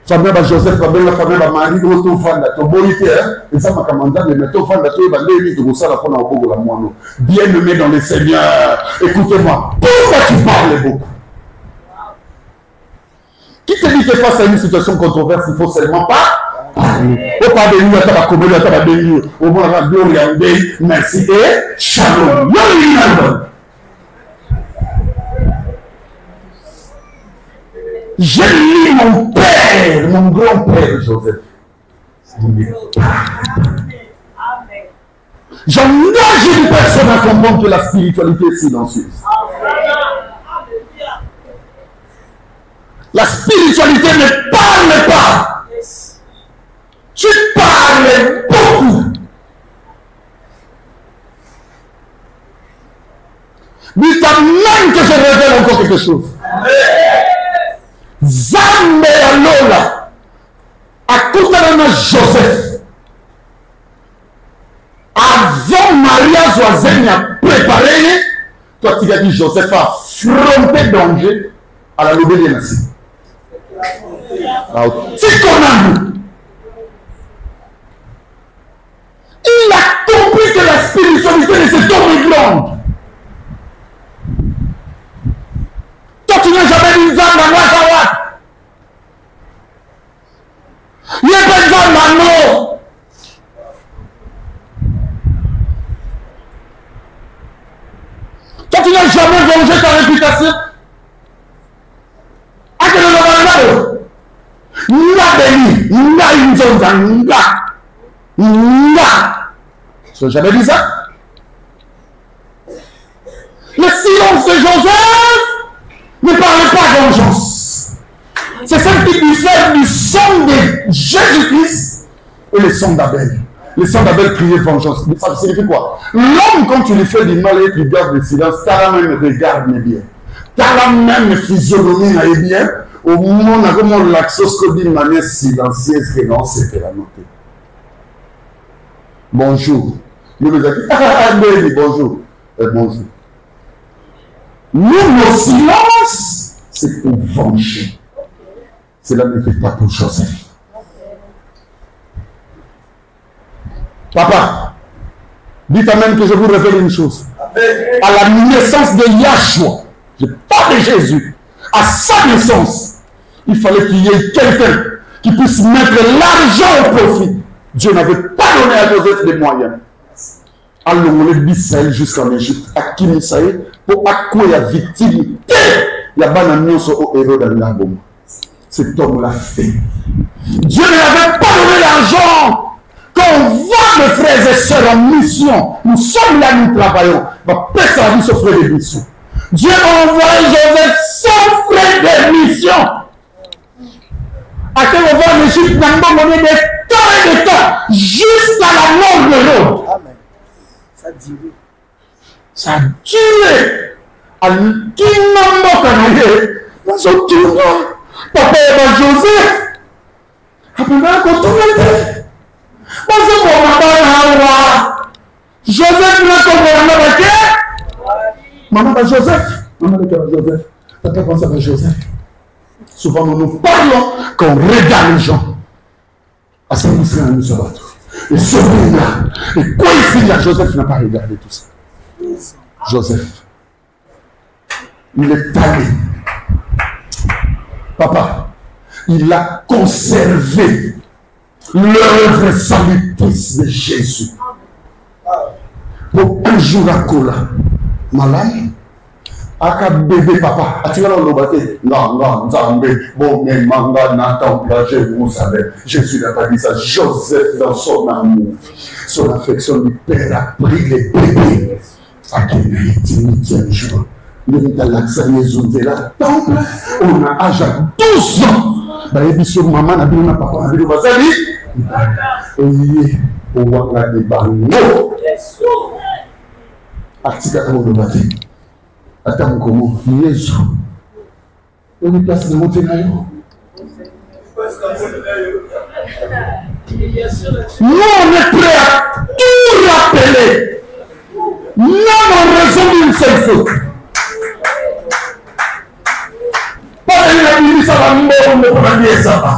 Famille ba Joseph ba bella famille ba Marie auto fanda to bolité et ça ma commandant de mettre fanda to ba lévi de ça la pour obogo la moine. Bien aimé dans le Seigneur. Écoutez-moi. Pourquoi tu parles beaucoup? Qui te dit que face à une situation controverse, il faut seulement pas parler. Au pas de nous, à ta commune, à ta béni, au moins la gloire, merci et shalom. J'ai lu mon père, mon grand-père Joseph. J'engage une personne à comprendre que la spiritualité est silencieuse. La spiritualité ne parle pas. Tu parles beaucoup. Dis-toi même que je révèle encore quelque chose. Zambe Alola, à Koutarana Joseph, avant mariage Oazen a préparé, toi tu as dit Joseph a affronté danger à la lobée des nations. Il a compris que la spiritualité de cet homme est grande. Toi, tu n'as jamais dit Zamba Wakawa. Il n'y a pas de Zamba, non. Toi, tu n'as jamais vengé ta réputation. Tu n'as jamais dit ça? Le silence de Joseph ne parle pas de vengeance. C'est celle qui diffère du sang de Jésus-Christ et le sang d'Abel. Le sang d'Abel criait vengeance. Mais ça signifie quoi? L'homme, quand tu lui fais du mal et tu gardes le silence, tu as la même regard bien. Tu as la même physionomie bien. Au moment où l'axoscopie d'une manière silencieuse que non, c'était la noter. Bonjour. Il nous a dit, bonjour. Bonjour. Nous, nos silences, c'est pour venger. Cela n'était pas pour Joseph. Papa, dites même que je vous révèle une chose. À la naissance de Yahshua, je parle de Jésus, à sa naissance, il fallait qu'il y ait quelqu'un qui puisse mettre l'argent au profit. Dieu n'avait pas donné à Joseph des moyens. Allons les d'Israël jusqu'en Égypte, à Kimisaï, pour accueillir la victime. Il y a un au héros dans l'album. Cet homme l'a fait. Dieu ne l'avait pas donné l'argent. Quand on voit mes frères et sœurs en mission, nous sommes là, nous travaillons. Personne n'a frais de mission. Dieu a envoyé Joseph sans frais de mission. À quel moment l'Égypte n'a pas donné des temps et des temps, jusqu'à la mort de l'homme. Amen. Ça a duré. Ça a duré. À qui n'a pas canalé. Dans son tournoi. Papa et Joseph. Après, on a continué. Joseph n'a pas maman Joseph. Maman Joseph. Papa pense à Joseph. Souvent nous parlons quand on regarde les gens. À ce moment-là, nous sommes et celui-là. Et quoi ici, là, Joseph n'a pas regardé tout ça. Joseph. Il est allé. Papa, il a conservé l'œuvre salutatrice de Jésus. Pour un jour à Kola, malade, aka bébé papa, atikala lobate, non, bon, mais manga n'attend pas, vous savez, Jésus n'a pas dit ça. Joseph, dans son amour, son affection du Père, a pris les bébés. À quel jour, on a âge à 12 ans. Maman n'a pas papa, attends, comment Jésus, on est place de monter là. Nous, on est prêt à tout rappeler. Non, en raison d'une seule faute. Pas de la Bible, ça va mourir, on va dire ça va.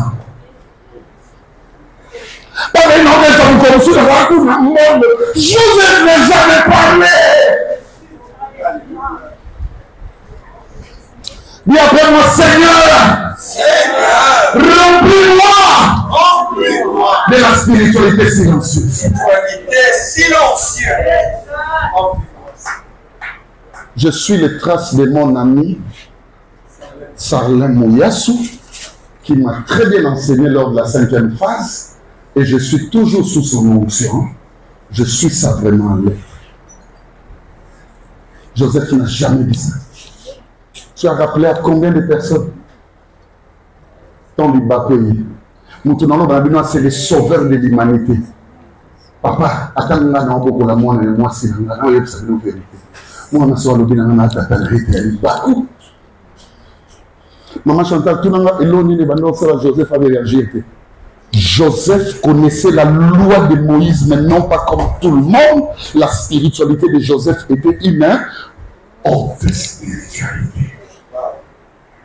Pas de la comme ça, on va mourir. Joseph n'a jamais parlé. Dis après moi, Seigneur, remplis-moi de la spiritualité silencieuse. Je suis les traces de mon ami Sarlin Moyassou, qui m'a très bien enseigné lors de la 5e phase, et je suis toujours sous son onction. Je suis ça vraiment à l'aise. Joseph n'a jamais dit ça. Tu as rappelé à combien de personnes? Tant du bas pays. Maintenant, c'est les sauveurs de l'humanité. Papa, attends, nous avons beaucoup de moi, moi, c'est la vérité. Moi, je suis le Bakou. Maman Chantal, tout le monde Joseph avait réagi. Joseph connaissait la loi de Moïse, mais non pas comme tout le monde. La spiritualité de Joseph était humaine. Hors de spiritualité.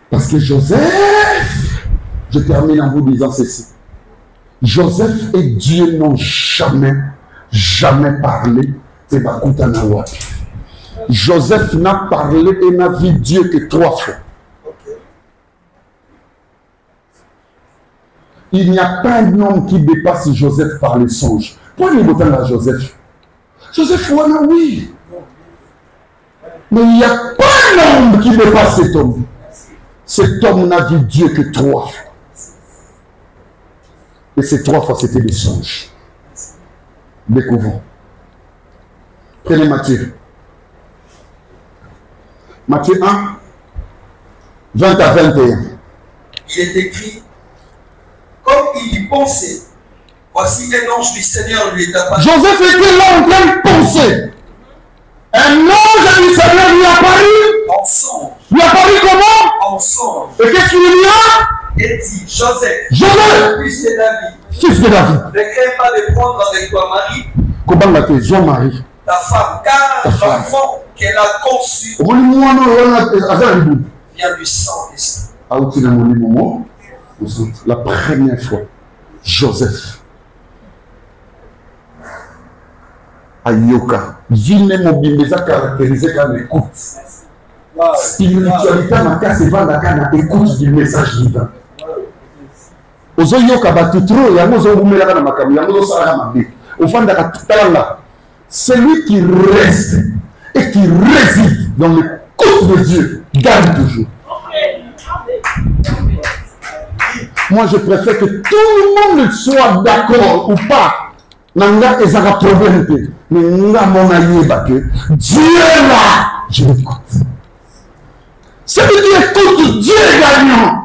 Parce que Joseph, je termine en vous disant ceci. Joseph et Dieu n'ont jamais parlé. C'est Bakutanawa. Joseph n'a parlé et n'a vu Dieu que 3 fois. Il n'y a pas un homme qui dépasse Joseph par les songes. Pourquoi il est à Joseph? Joseph, oui. Mais il n'y a pas un homme qui dépasse cet homme. Cet homme n'a vu Dieu que 3 fois. Et ces 3 fois, c'était des songes. Découvrons. Prenez Matthieu. Matthieu 1, 20 à 21. Il est écrit, comme il y pensait, voici un ange du Seigneur lui est apparu. Joseph était là en train de penser. Un ange du Seigneur lui est apparu. En songe. Lui est apparu comment? En songe. Et qu'est-ce qu'il lui a? Et dit, Joseph, fils de David, fils de David, ne crains pas de prendre avec toi Marie, comment va te Marie, ta femme, car l'enfant qu'elle a conçu vient du sang d'Esprit. La première fois, Joseph Ayoka, Vine Mobimbeza caractérisé comme écoute. Spiritualité n'a qu'à se vendre à l'écoute du message divin. Ozoyoka batutro, yamozo umela na makamu, yamozo sara mabe. Ofanda katala. Celui qui reste et qui réside dans l'écoute de Dieu gagne toujours. Moi, je préfère que tout le monde soit d'accord ou pas. Nanga ezaka problème. Mais nga mon allié que Dieu est là. Je l'écoute. Celui qui écoute Dieu est gagnant.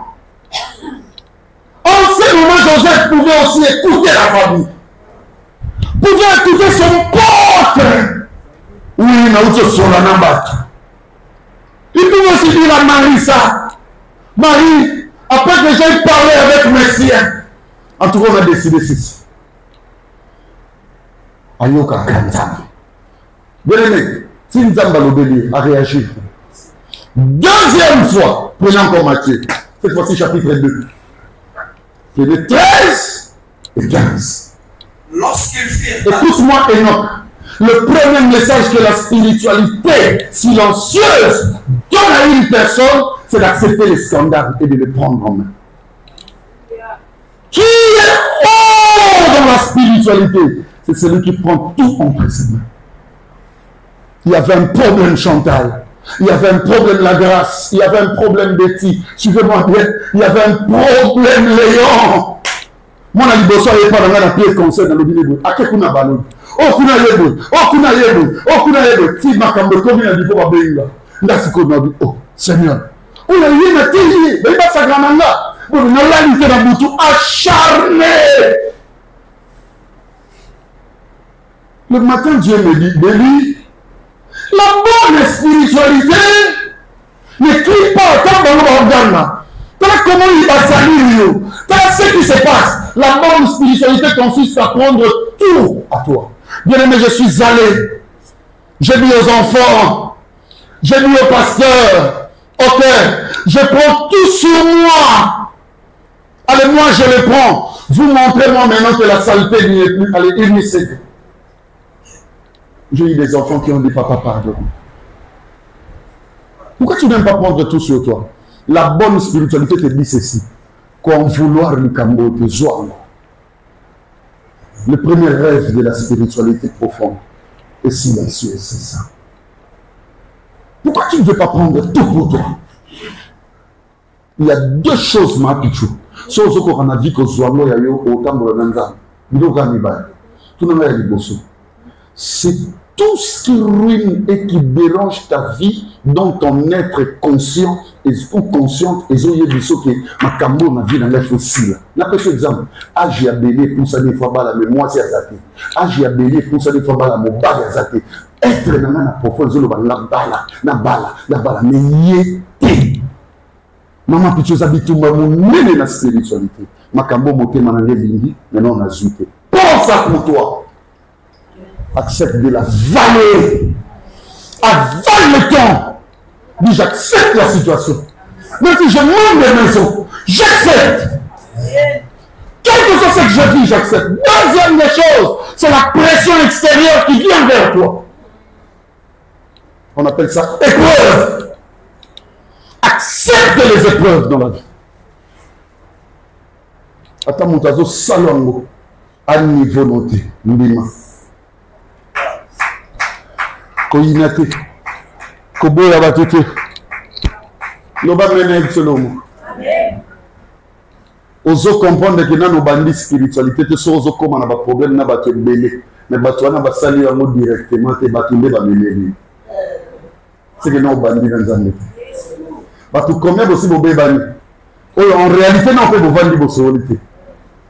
En ce moment, Joseph pouvait aussi écouter la famille. Pouvait écouter son pote. Oui, il a aussi son anambat. Il pouvait aussi dire à Marie ça. Marie, après que j'ai parlé avec mes siens, en tout cas, on a décidé ceci. Ayoka Kantam. Bien aimé, si Nzamba Lobeli a réagi. Deuxième fois, prenons encore Matthieu. Cette fois-ci, chapitre 2. Prenez 13 et 15. Lorsqu'ils firent. Écoute-moi, Enoch. Le premier message que la spiritualité silencieuse donne à une personne, c'est d'accepter les scandales et de les prendre en main. la spiritualité, c'est celui qui prend tout entre ses mains. Il y avait un problème Chantal. Il y avait un problème la grâce. Il y avait un problème Betty. Suivez-moi bien. Il y avait un problème Léon. Moi, je n'ai pas dans la pied conseil dans le bidon. À quel coup n'a ballon? Oh, kuna yebo. Oh, kuna yebo. Oh, kuna yebo. Si ma cambe comme il a dit pour ma béinga. N'a-ce qu'on a dit? Oh, Seigneur. On a eu une télé. Mais il va s'aggraver là. Bon, on a l'alité dans le bouton acharné. Le matin, Dieu me dit, Béli, la bonne spiritualité ne crie pas autant dans l'organe. Comment il va saluer, ce qui se passe. La bonne spiritualité consiste à prendre tout à toi. Bien aimé, je suis allé. J'ai dit aux enfants, j'ai dit au pasteur, ok, je prends tout sur moi. Allez, moi je le prends. Vous montrez-moi maintenant que la saleté n'y est plus. Allez, unissez. J'ai eu des enfants qui ont dit, papa, pardon. Pourquoi tu n'aimes pas prendre tout sur toi? La bonne spiritualité te dit ceci. Qu'en vouloir le cambo te joie. Le premier rêve de la spiritualité profonde est silencieux, c'est ça. Pourquoi tu ne veux pas prendre tout pour toi? Il y a deux choses, ma pichou. Chose qu'on a dit que Zoano ya yo autant de l'anza. C'est tout ce qui ruine et qui dérange ta vie, dont ton être conscient ou consciente, et zo yebiso que ma cambo na vie dans les fossiles. N'a pas fait exemple. Agi abélé pour ça des fois la mémoire c'est azate. Agi abélé pour ça des fois la mobile azate. Être dans la profonde zone la bala mais yété. Maman pitcho zabitu maman mène la spiritualité. Ma cambo moté manangé lingi, maintenant on a zouté. Pense ça pour toi. Accepte de la valer. Avale le temps. Dis j'accepte la situation. Même si je manque des maisons, j'accepte. Quel que soit ce que je vis, j'accepte. Deuxième des choses, c'est la pression extérieure qui vient vers toi. On appelle ça épreuve. Accepte les épreuves dans la vie. Attends, mon tazo, salongo. À niveau noté. Mbima. Koyinate. Koboya batete. Loba mena solomo. Ozo comprendre que dans nos bandits spiritualité, te so ozo comme on a pas problème na bato belé. Mais bato na ba sali yango directement te batumbe ba meleli. C'est que nos bandits dans zambé. Bato combien aussi bo bebani. En réalité non peut bo vandi bo solité.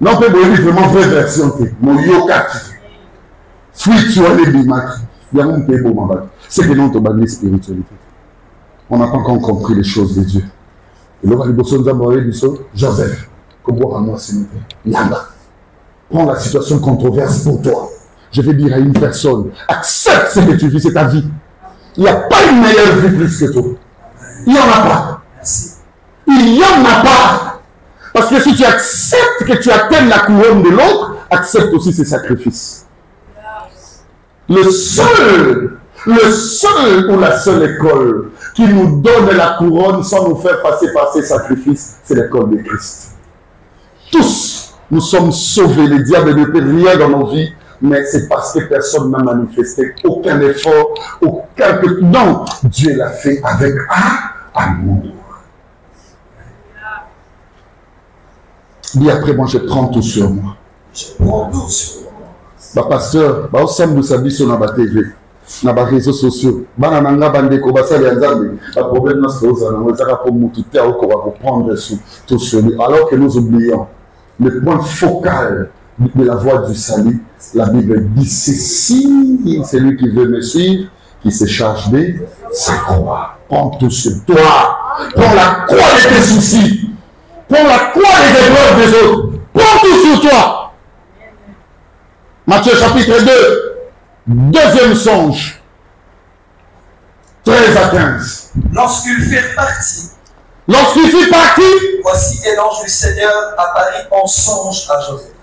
Non peut bo vraiment vraie version te. Mo yokati. Fuit sur les bimaki. C'est que non, tu spiritualité. On n'a pas encore compris les choses de Dieu. Et là, Joseph, prends la situation controverse pour toi. Je vais dire à une personne, accepte ce que tu vis, c'est ta vie. Il n'y a pas une meilleure vie plus que toi. Il n'y en a pas. Il n'y en a pas. Parce que si tu acceptes que tu atteignes la couronne de l'autre, accepte aussi ses sacrifices. Le seul ou la seule école qui nous donne la couronne sans nous faire passer par ses sacrifices, c'est l'école de Christ. Tous, nous sommes sauvés. Le diable ne peut rien dans nos vies, mais c'est parce que personne n'a manifesté aucun effort, aucun... Non, Dieu l'a fait avec amour. Dis après, moi je prends tout sur moi. Je prends tout sur moi. Bah pasteur, bah ensemble nous sabis sur la TV, na ba réseaux sociaux. Bana nanga bande ko basali nzambe. Le problème non c'est ça, on va pour mututer au ko va prendre tout sur lui. Alors que nous oublions le point focal de la voie du salut. La Bible dit ceci, celui qui veut me suivre, qui se charge de sa croix. Prends tout sur toi. Prends la croix de tes soucis. Prends la croix des épreuves des autres. Prends tout sur toi. Matthieu chapitre 2, deuxième songe, 13 à 15. Lorsqu'il fut parti, voici un ange du Seigneur apparut en songe à Joseph.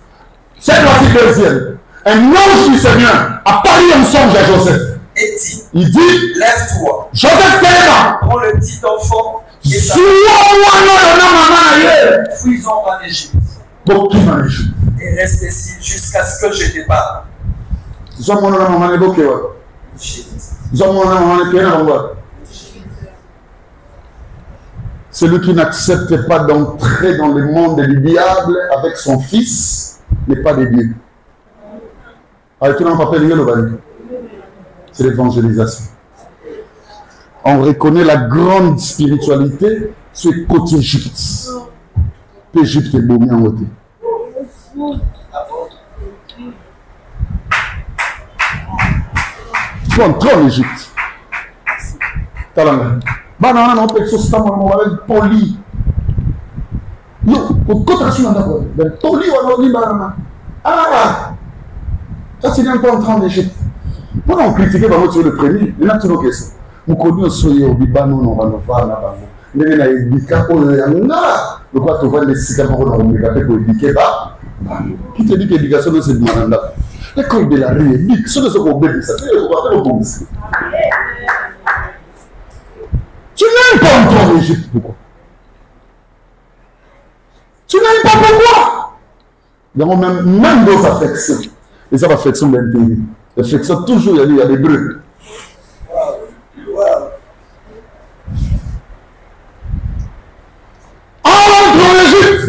Cette fois-ci deuxième. Un ange du Seigneur apparut en songe à Joseph. Et dit, il dit, lève-toi, Joseph Téléma, prends le petit enfant et sa fuis-en en Égypte. Pour qui en Égypte? et reste ici jusqu'à ce que je départ. Celui qui n'accepte pas d'entrer dans le monde du diable avec son fils n'est pas de Dieu. C'est l'évangélisation. On reconnaît la grande spiritualité sur le côté Égypte. L'Égypte est beau en côté. Il faut entrer en Égypte. Banana non peut se poli. Yo, au côté national poli ou banana. Ah, ça c'est bien pas entrer en Égypte. Pourquoi on critiquait par votre le premier? Il y a toujours une question. Nous connaissons au Bibano, on va nous faire là-bas. Mais il y a des cas où il y a le quoi tu vois les sites pour nous éduquer pas. Qui te dit que l'éducation c'est du mandat? L'école de la République, ce que c'est qu'on bébé ça, c'est le bon. Tu n'aimes pas entrer en Égypte, pourquoi? Tu n'aimes pas pourquoi? Donc même dans affections, et ça affection d'un pays. L'affection toujours, il y a des bruits. Entre en Égypte.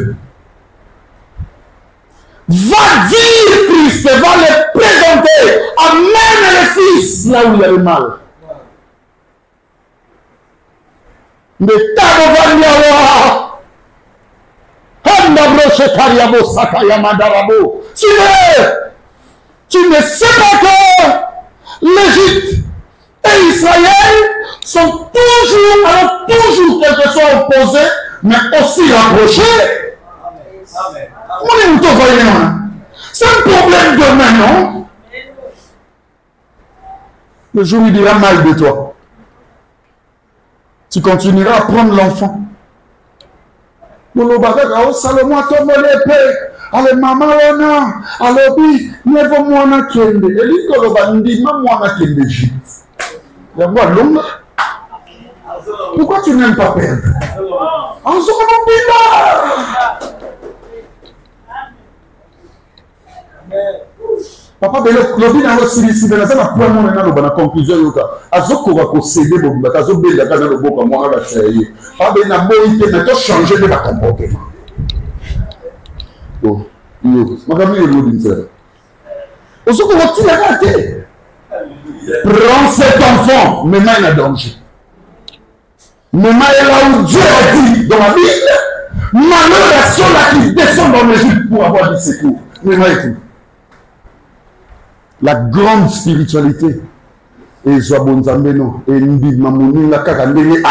Va dire Christ, va le présenter. Amène le fils là où il y a le mal. Mais tu ne sais pas que l'Égypte et Israël sont toujours quelque soit opposés, mais aussi rapprochés. C'est un problème de main, non? Le jour où il dira mal de toi, tu continueras à prendre l'enfant. Salomon a tombé l'épée. Ale mama wana, alobi, nevo mwana kende. Eli koloba ndi ma mwana kende Égypte. Y'a l'homme. Pourquoi tu n'aimes pas perdre? En papa lobi na lo silisi na ça na point mon na lo bana conclusion yoka. Azoko va ko céder bo ba kazo bela kana lo boka mo ba tsaye. Pa be na boyi te na to changer de comportement. Oh, prends cet enfant, mais il y a danger. Mais il est là où Dieu a dit dans la Bible, malheur à ceux-là qui descendent dans l'Égypte pour avoir du secours. Mais la grande spiritualité, et Zouabonzambeno, et Ndi Mamouni, la Kakandé,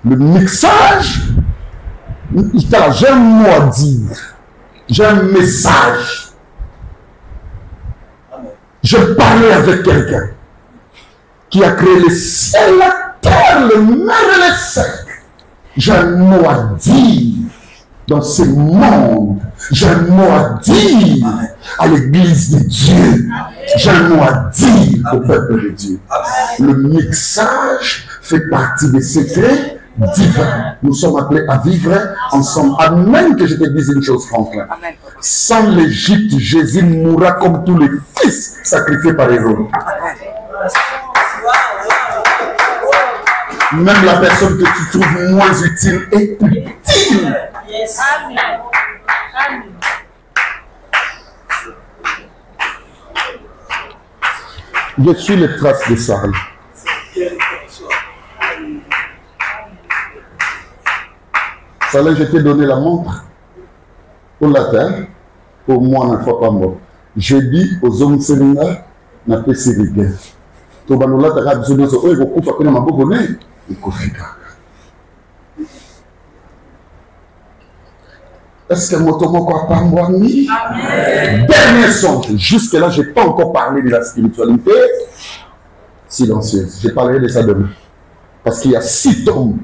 le mixage. J'ai un mot à dire, j'ai un message. Je parlais avec quelqu'un qui a créé le ciel, la terre, le mer et les secs. J'ai un mot à dire dans ce monde. J'ai un mot à dire à l'église de Dieu. J'ai un mot à dire au peuple de Dieu. Le mixage fait partie des secrets divin. Nous sommes appelés à vivre ensemble. Amen. Que je te dise une chose, Franklin. Sans l'Égypte, Jésus mourra comme tous les fils sacrifiés par les hommes. Même la personne que tu trouves moins utile est utile. Je suis les traces de Sarah. Fallait je t'ai donné la montre pour la terre, pour moi, on ne faut pas mort. Je dis aux hommes séminaires, n'a pas si rigueur. Tobanola t'as besoin de ce que vous pouvez faire ma bonne et kofika. Est-ce que mon quoi pas moi ni? Dernier songe. Jusque là, je n'ai pas encore parlé de la spiritualité silencieuse. Je parlerai de ça demain. Parce qu'il y a 6 tomes.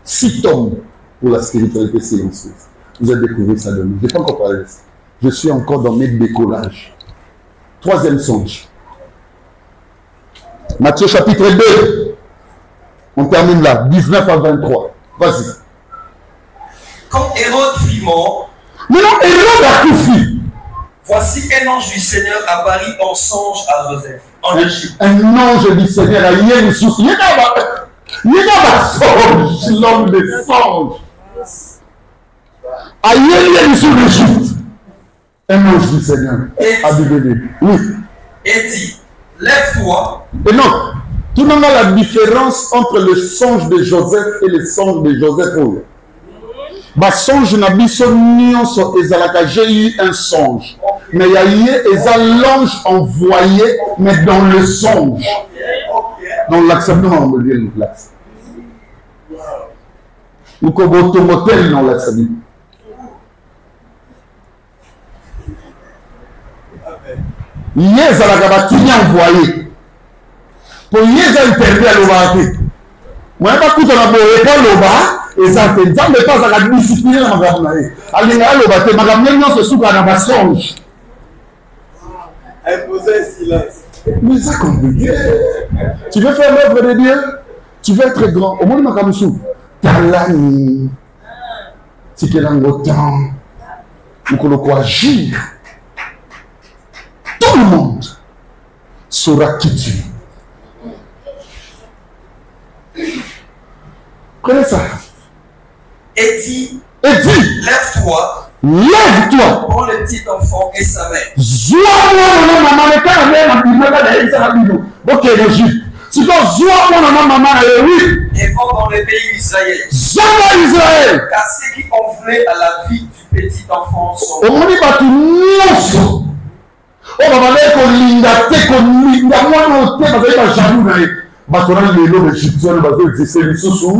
6 tomes pour la spiritualité silencieuse. Vous allez découvrir ça demain. Je n'ai pas encore parlé de ça. Je suis encore dans mes décollages. 3e songe. Matthieu chapitre 2. On termine là. 19 à 23. Vas-y. Quand Hérode fut mort, maintenant Hérode a tout fait. voici un ange du Seigneur apparut en songe à Joseph, en Égypte. Un ange du Seigneur a yé sous. Il y a songe, l'homme des songes. A yé sous l'Égypte. Un ange du Seigneur a dit bébé. Oui. Et dit, lève-toi. Et non, tout le monde a la différence entre le songe de Joseph et le songe de Joseph. Ma songe n'a biso nyonso ezalaka, j'ai eu un songe. Mais il y a eu l'ange envoyé, mais dans le songe. Dans l'accent, non, on me dit l'accent. Nous comme motel dans l'accent. Yé zalaka batini envoyé. Pour yé za interview à l'obate. Moi pas tout on a beau répondre l'oba. Et ça te dit pas à la discipline à ma gamme. Alinga l'obate, ma gamme non se souka na ma songe. Imposer un silence. Mais ça compliqué. Tu veux faire l'œuvre de Dieu? Tu veux être grand. Au moins ma gamme sou. Talani. Si tu es dans le temps. Nous connaissons agir. Tout le monde saura qui tu es. Prenez ça. Et dit, lève-toi. Lève-toi. Prends le petit enfant et sa mère. Et va dans le pays d'Israël. Car ceux qui ont voulu à la vie du petit enfant sont morts. Oh, papa, kolinda te kolinda mwana te bazali ba jaloux na ye. Batona lelo l'Égyptien bazali exister lisusu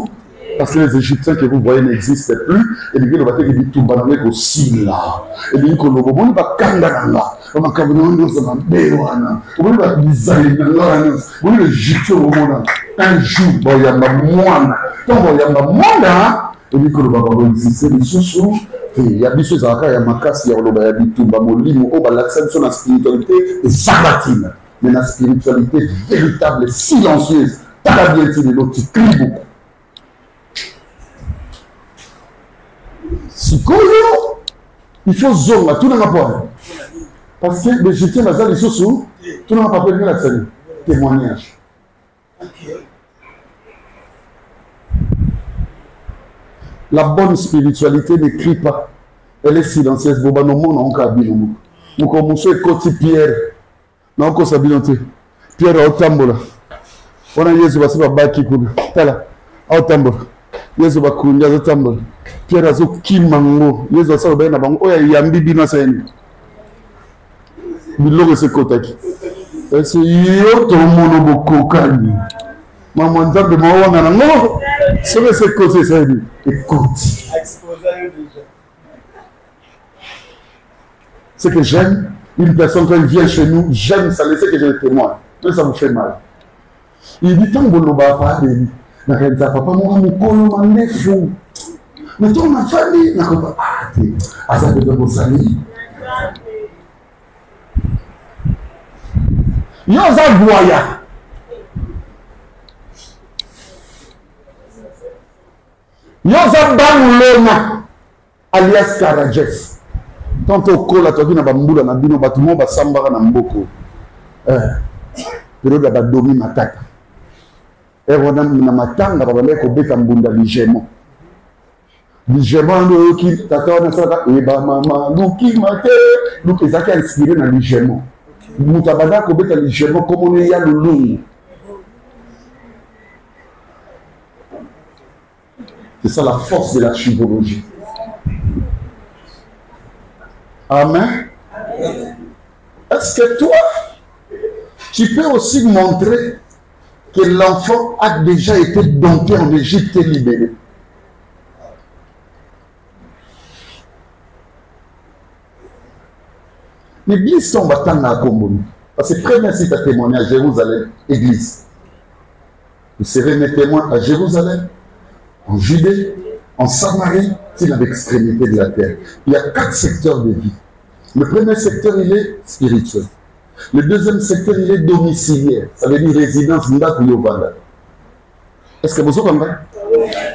parce que les Égyptiens que vous voyez n'existent plus et bien le bateau qui tout banane ko sila et bien ko lobo boni ba kanga nanga ba makabona ndo za mbewana boni ba design na ngana boni l'Égyptien au monde un jour ba yamba mwana donc ba yamba mwana et bien ko lobo ba exister lisusu. Il y a des choses à faire, il y a ma casse, il y a des bitumba, molimo, oh, l'accent sur la spiritualité est sabatine. Mais la spiritualité véritable, silencieuse, t'as la bien dit de l'autre, tu cries beaucoup. Si il faut zone, tout le monde pas. Parce que l'Égyptien va les sous, tout le monde pas permis la scène. Témoignage. La bonne spiritualité ne crie pas. Elle est silencieuse. Boba no monde on kabino. Nous commençons à côté Pierre. Non ko sabinote. Pierre au tambola. On a Yesu basi babaki kubi. Tala. Au tambola. Yesu bakundi au tambola. Pierre azo kimango. Yesu asa ba na bango oya yambi bino seni. Biloko se kotaki. Est-ce yo to mono bokokani. Maman nzambe mawana na ngo. C'est ce que c'est ça. Écoute. Ce que j'aime, une personne quand elle vient chez nous, j'aime ça, laissez que je le témoigne. Mais ça vous fait mal. Il dit tant que vous n'avez pas de papa, moi, mon colo, mon fou. Mais toi, ma famille, n'a pas ah, ça peut vous saluer. Yosa Boya. Yosa Bamulona, alias Karajes. Tant au col, tu as vu na bambula na bino batumo basambara na mboko. Pero da badomi matata. Wana na matanga babale ko beta mbunda ligement. Ligement ndo ki tata na saka e ba mama luki mate, luki zaki inspiré na ligement. Mutabada ko beta ligement comme on est ya lulungu. C'est ça la force de la chirurgie. Amen. Est-ce que toi, tu peux aussi montrer que l'enfant a déjà été dompté en Égypte et libéré? L'église tombe à temps à Comboni. Parce que premier site à témoigner à Jérusalem, église. Vous serez mes témoins à Jérusalem, en Judée, en Samarie, c'est l'extrémité de la terre. Il y a 4 secteurs de vie. Le premier secteur, il est spirituel. Le deuxième secteur, il est domiciliaire. Ça veut dire résidence. Est-ce que vous comprenez?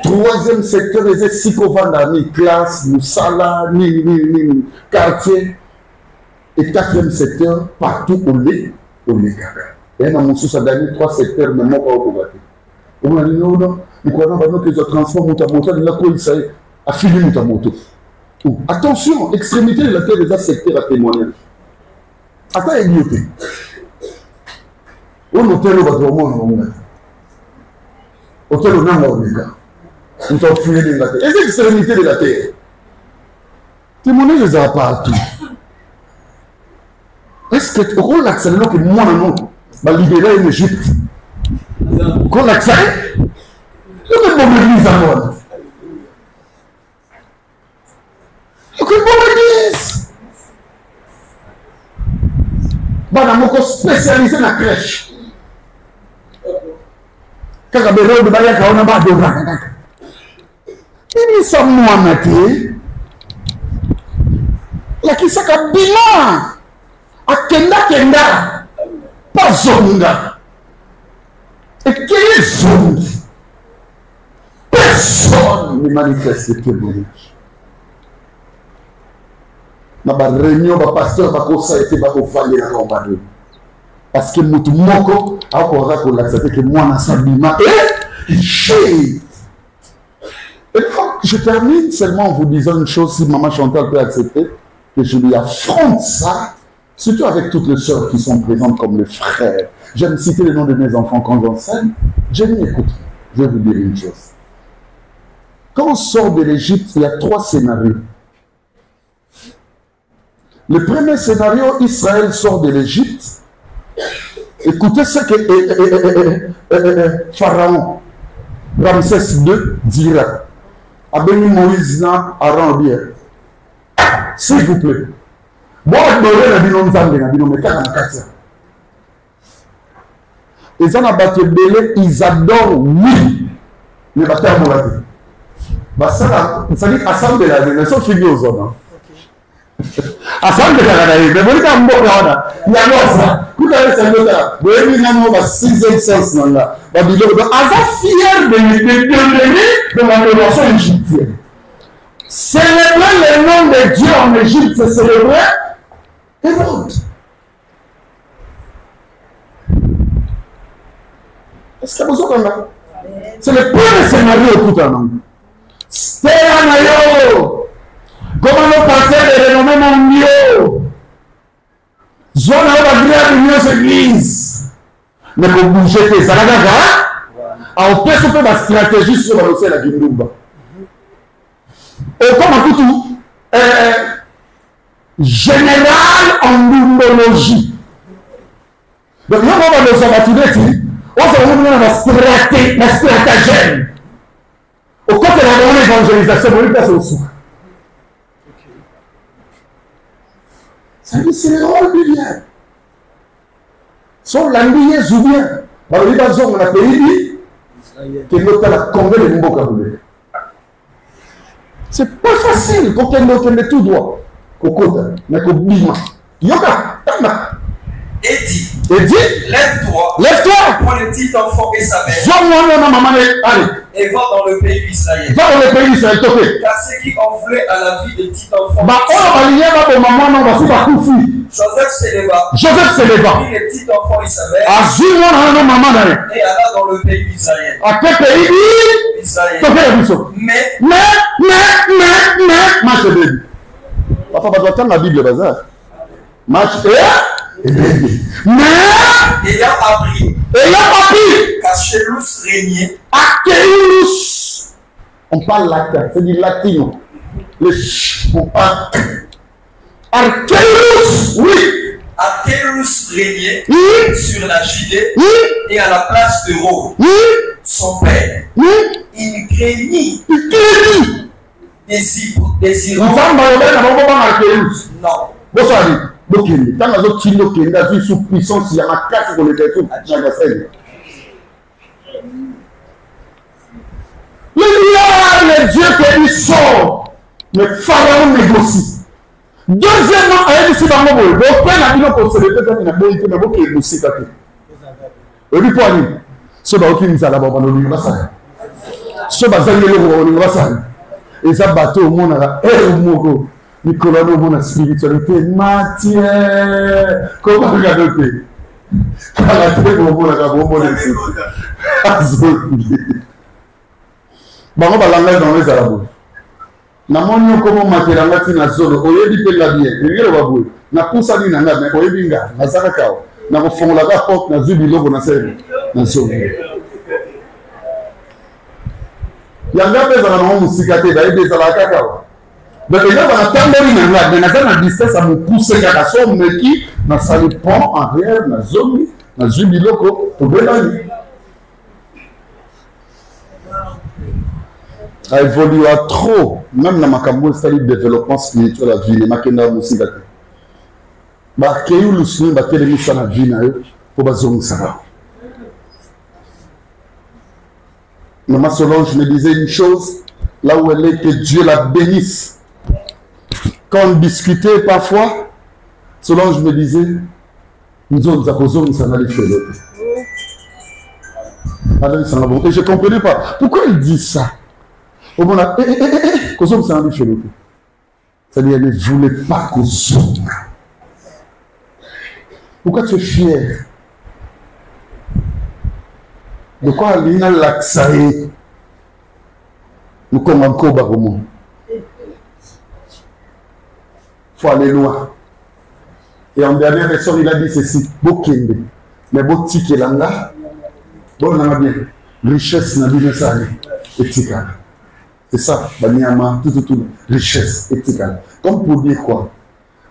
Troisième secteur, les Sikovanda, ni classe, ni sala, ni quartier. Et quatrième secteur, partout où les gaga. Et dans mon sous-sadani, 3 secteurs, mais moi pas au Kogaté. On a dit non, nous croyons que les transports moto, il a quoi ça a fini moto. Attention, extrémité de la terre des secteurs à témoignage. Attends, ignoté. On hôtel au bâtiment, hôtel au nom de l'État. Nous sommes fouillés de la terre. Et c'est l'extrémité de la terre. Témoignage les a partout. Est-ce que tu as l'accès que moi, non, va libérer une Égypte? Qu'on l'accès? C'est une bonne église à moi. C'est une bonne église. On est spécialisé dans la crèche. Quand on a besoin de bailler, on a besoin de bailler. Il y a Mohamed. La qui s'est bilan. Kenda, pas zonga. Et quelle est zonga? Personne ne manifeste le témoignage. Dans la réunion, le pasteur a été valer la combat. Parce que nous moko a encore accepté que moi, Nassabima et chez. Et je termine seulement en vous disant une chose, si Maman Chantal peut accepter, que je lui affronte ça. Surtout avec toutes les sœurs qui sont présentes comme les frères. J'aime citer le nom de mes enfants quand j'enseigne. Je m'écoute. Je vais vous dire une chose. Quand on sort de l'Égypte, il y a 3 scénarios. Le premier scénario, Israël sort de l'Égypte. Écoutez ce que Pharaon, Ramsès II, dira. Abeni Moïse na Aaron bien. S'il vous plaît. Bon, ils ont abattu belé, ils adorent, oui, les batailles mouratés. Ça dit assemblée la vie, mais sont finis aux zones. Assemblée la vie, mais vous dites à mon gars, il y a ça. Vous avez ça, vous avez mis un 6e sens là. Vous avez fier de la révolution égyptienne. Célébrer le nom de Dieu en Égypte, c'est célébrer Hérode. Est-ce que vous avez là? C'est le premier scénario tout en anglais. Stéanayo, comment nous passer les renommés mondiaux? Zone à l'union église. Mais pour bouger tes salagaga, on peut se faire la stratégie sur la Gindumba. Et comme tout, général en numerologie. Donc, nous avons nos abattus, on va la stratagème. Au côté de l'évangélisation, on est au souk. Ça dit, c'est le rôle du bien. Son l'ambiance du bien. Dans le livre, on a pays qui est la Congrès de Mbokaboulé. C'est pas facile pour qu'elle ait tout droit. Kokota, mais qu'au bima. Yoga, tama. Et dit, lève-toi. Prends le petit enfant et sa mère. Et va dans le pays d'Israël. Car ce qui enflait à la vie de petit enfant. Joseph s'éleva. Prit le petit enfant et sa mère. Et alla dans le pays d'Israël. À quel pays? Israël. Mais. Marche bébé. Papa, tu attends la Bible, bazar. Marche et mais. Ayant appris. Qu'Achelous régnait. Achelous. On parle latin, c'est du latino. On parle. Achelous, oui. Achelous régnait sur la Judée et à la place de Rome. Son père. Il craignit. Désirant. Non. Bonsoir. Donc, quand on a dit sous puissance, il y a ma casse pour les personnes. Le Dieu qui sort, le pharaon négocie. Deuxièmement, il dit dans le monde, donc quand on a dit qu'on se répète, on a dit qu'on a négocié. Et puis, pour aller, ce n'est pas aucune mise à la barbe, on a dit ça. Ce bazar le basal. Et ça bateau au monde à moko. Nicolas no mon spiritualité matière. Comment regarder? La tête au monde à bon ici. Bango balanga dans les arabes. Na moni comment materanga tina zolo oyebi pe la bien. Ngelo babu. Na kusa ni nanga mais oyebi nga. Azaka kao. Na ko fongola ka porte na zubi logo na sebe. Na zolo. Yanga pesa na musika te da ebe sala kaka wa. Donc il y a un tambori nanga mais na na distance a me pousser kaka so meki na sali pont en arrière na zone na zubi logo to belani. A évolué trop, même dans ma campagne, c'est le développement spirituel de la vie, les makenda musika. Bah keyu lusni ba tele misa na vie na yo pour bazong ça. Maman Solange me disait une chose, là où elle est, que Dieu la bénisse. Quand on discutait parfois, Solange me disait, nous sommes à Bozong, ça n'a pas fait l'autre. Et je ne comprenais pas. Pourquoi il dit ça? Au moment là, Kozom, ça n'a pas fait l'autre. C'est-à-dire, elle ne voulait pas Kozom. Pourquoi tu es fier? De quoi il a l'accès? Nous comme encore baromo. Il faut aller loin. Et en dernière version, il a dit ceci, Bokende, mais Botiki Langa, bon, on a bien, richesse n'a bien ça, éthical. C'est ça, Banyama, tout, richesse éthical. Comme pour dire quoi?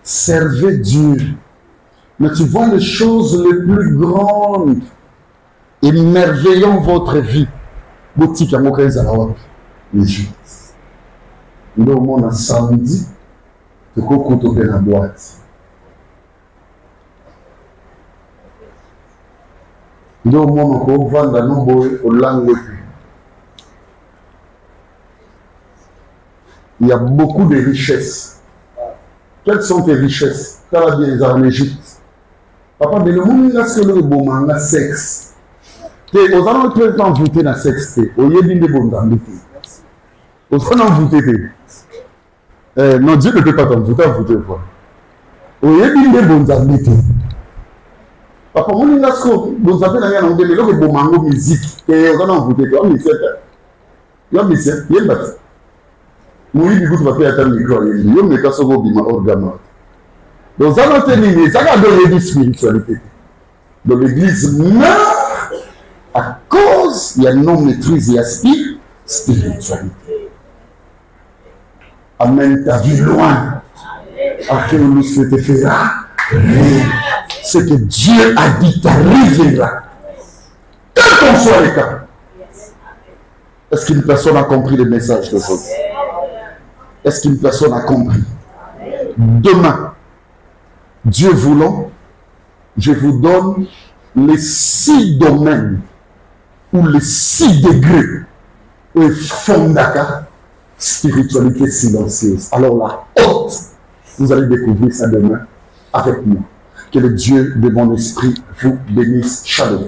Servez Dieu. Mais tu vois les choses les plus grandes et merveillant votre vie. Boutique à Mokaïs à la Wap. Les jours. Nous avons un samedi. Tu peux couper la boîte. Nous avons vendre la nombre au langue. Il y a beaucoup de richesses. Quelles sont tes richesses? Tu as bien en Égypte. Papa, mais le monde, est-ce que le bon manga sexe? Aux allons tout le temps voter dans le sexe. Au lieu de bon dans le Aux allons voter. Non, Dieu ne peut pas t'en voter, quoi. Au lieu de bon dans le papa, mon est-ce que vous avez un nom de le bon manga musique? Et aux allons voter. Il y a un message. Il y a un message. Moi, je vais faire un micro. Il y a un message qui est organe. Donc, ça va tenir, ça va donner de spiritualité. Donc, l'église meurt à cause, il y a non-maîtrise, il y a spiritualité. Amène ta vie loin. À quel nous te fera ce que Dieu a dit t'arrivera. Quel qu'en soit le cas. Est-ce qu'une personne a compris le message de Dieu? Est-ce qu'une personne a compris? Demain, Dieu voulant, je vous donne les 6 domaines ou les 6 degrés et fondaka spiritualité silencieuse. Alors la haute, vous allez découvrir ça demain avec moi. Que le Dieu de mon esprit vous bénisse. Shalom.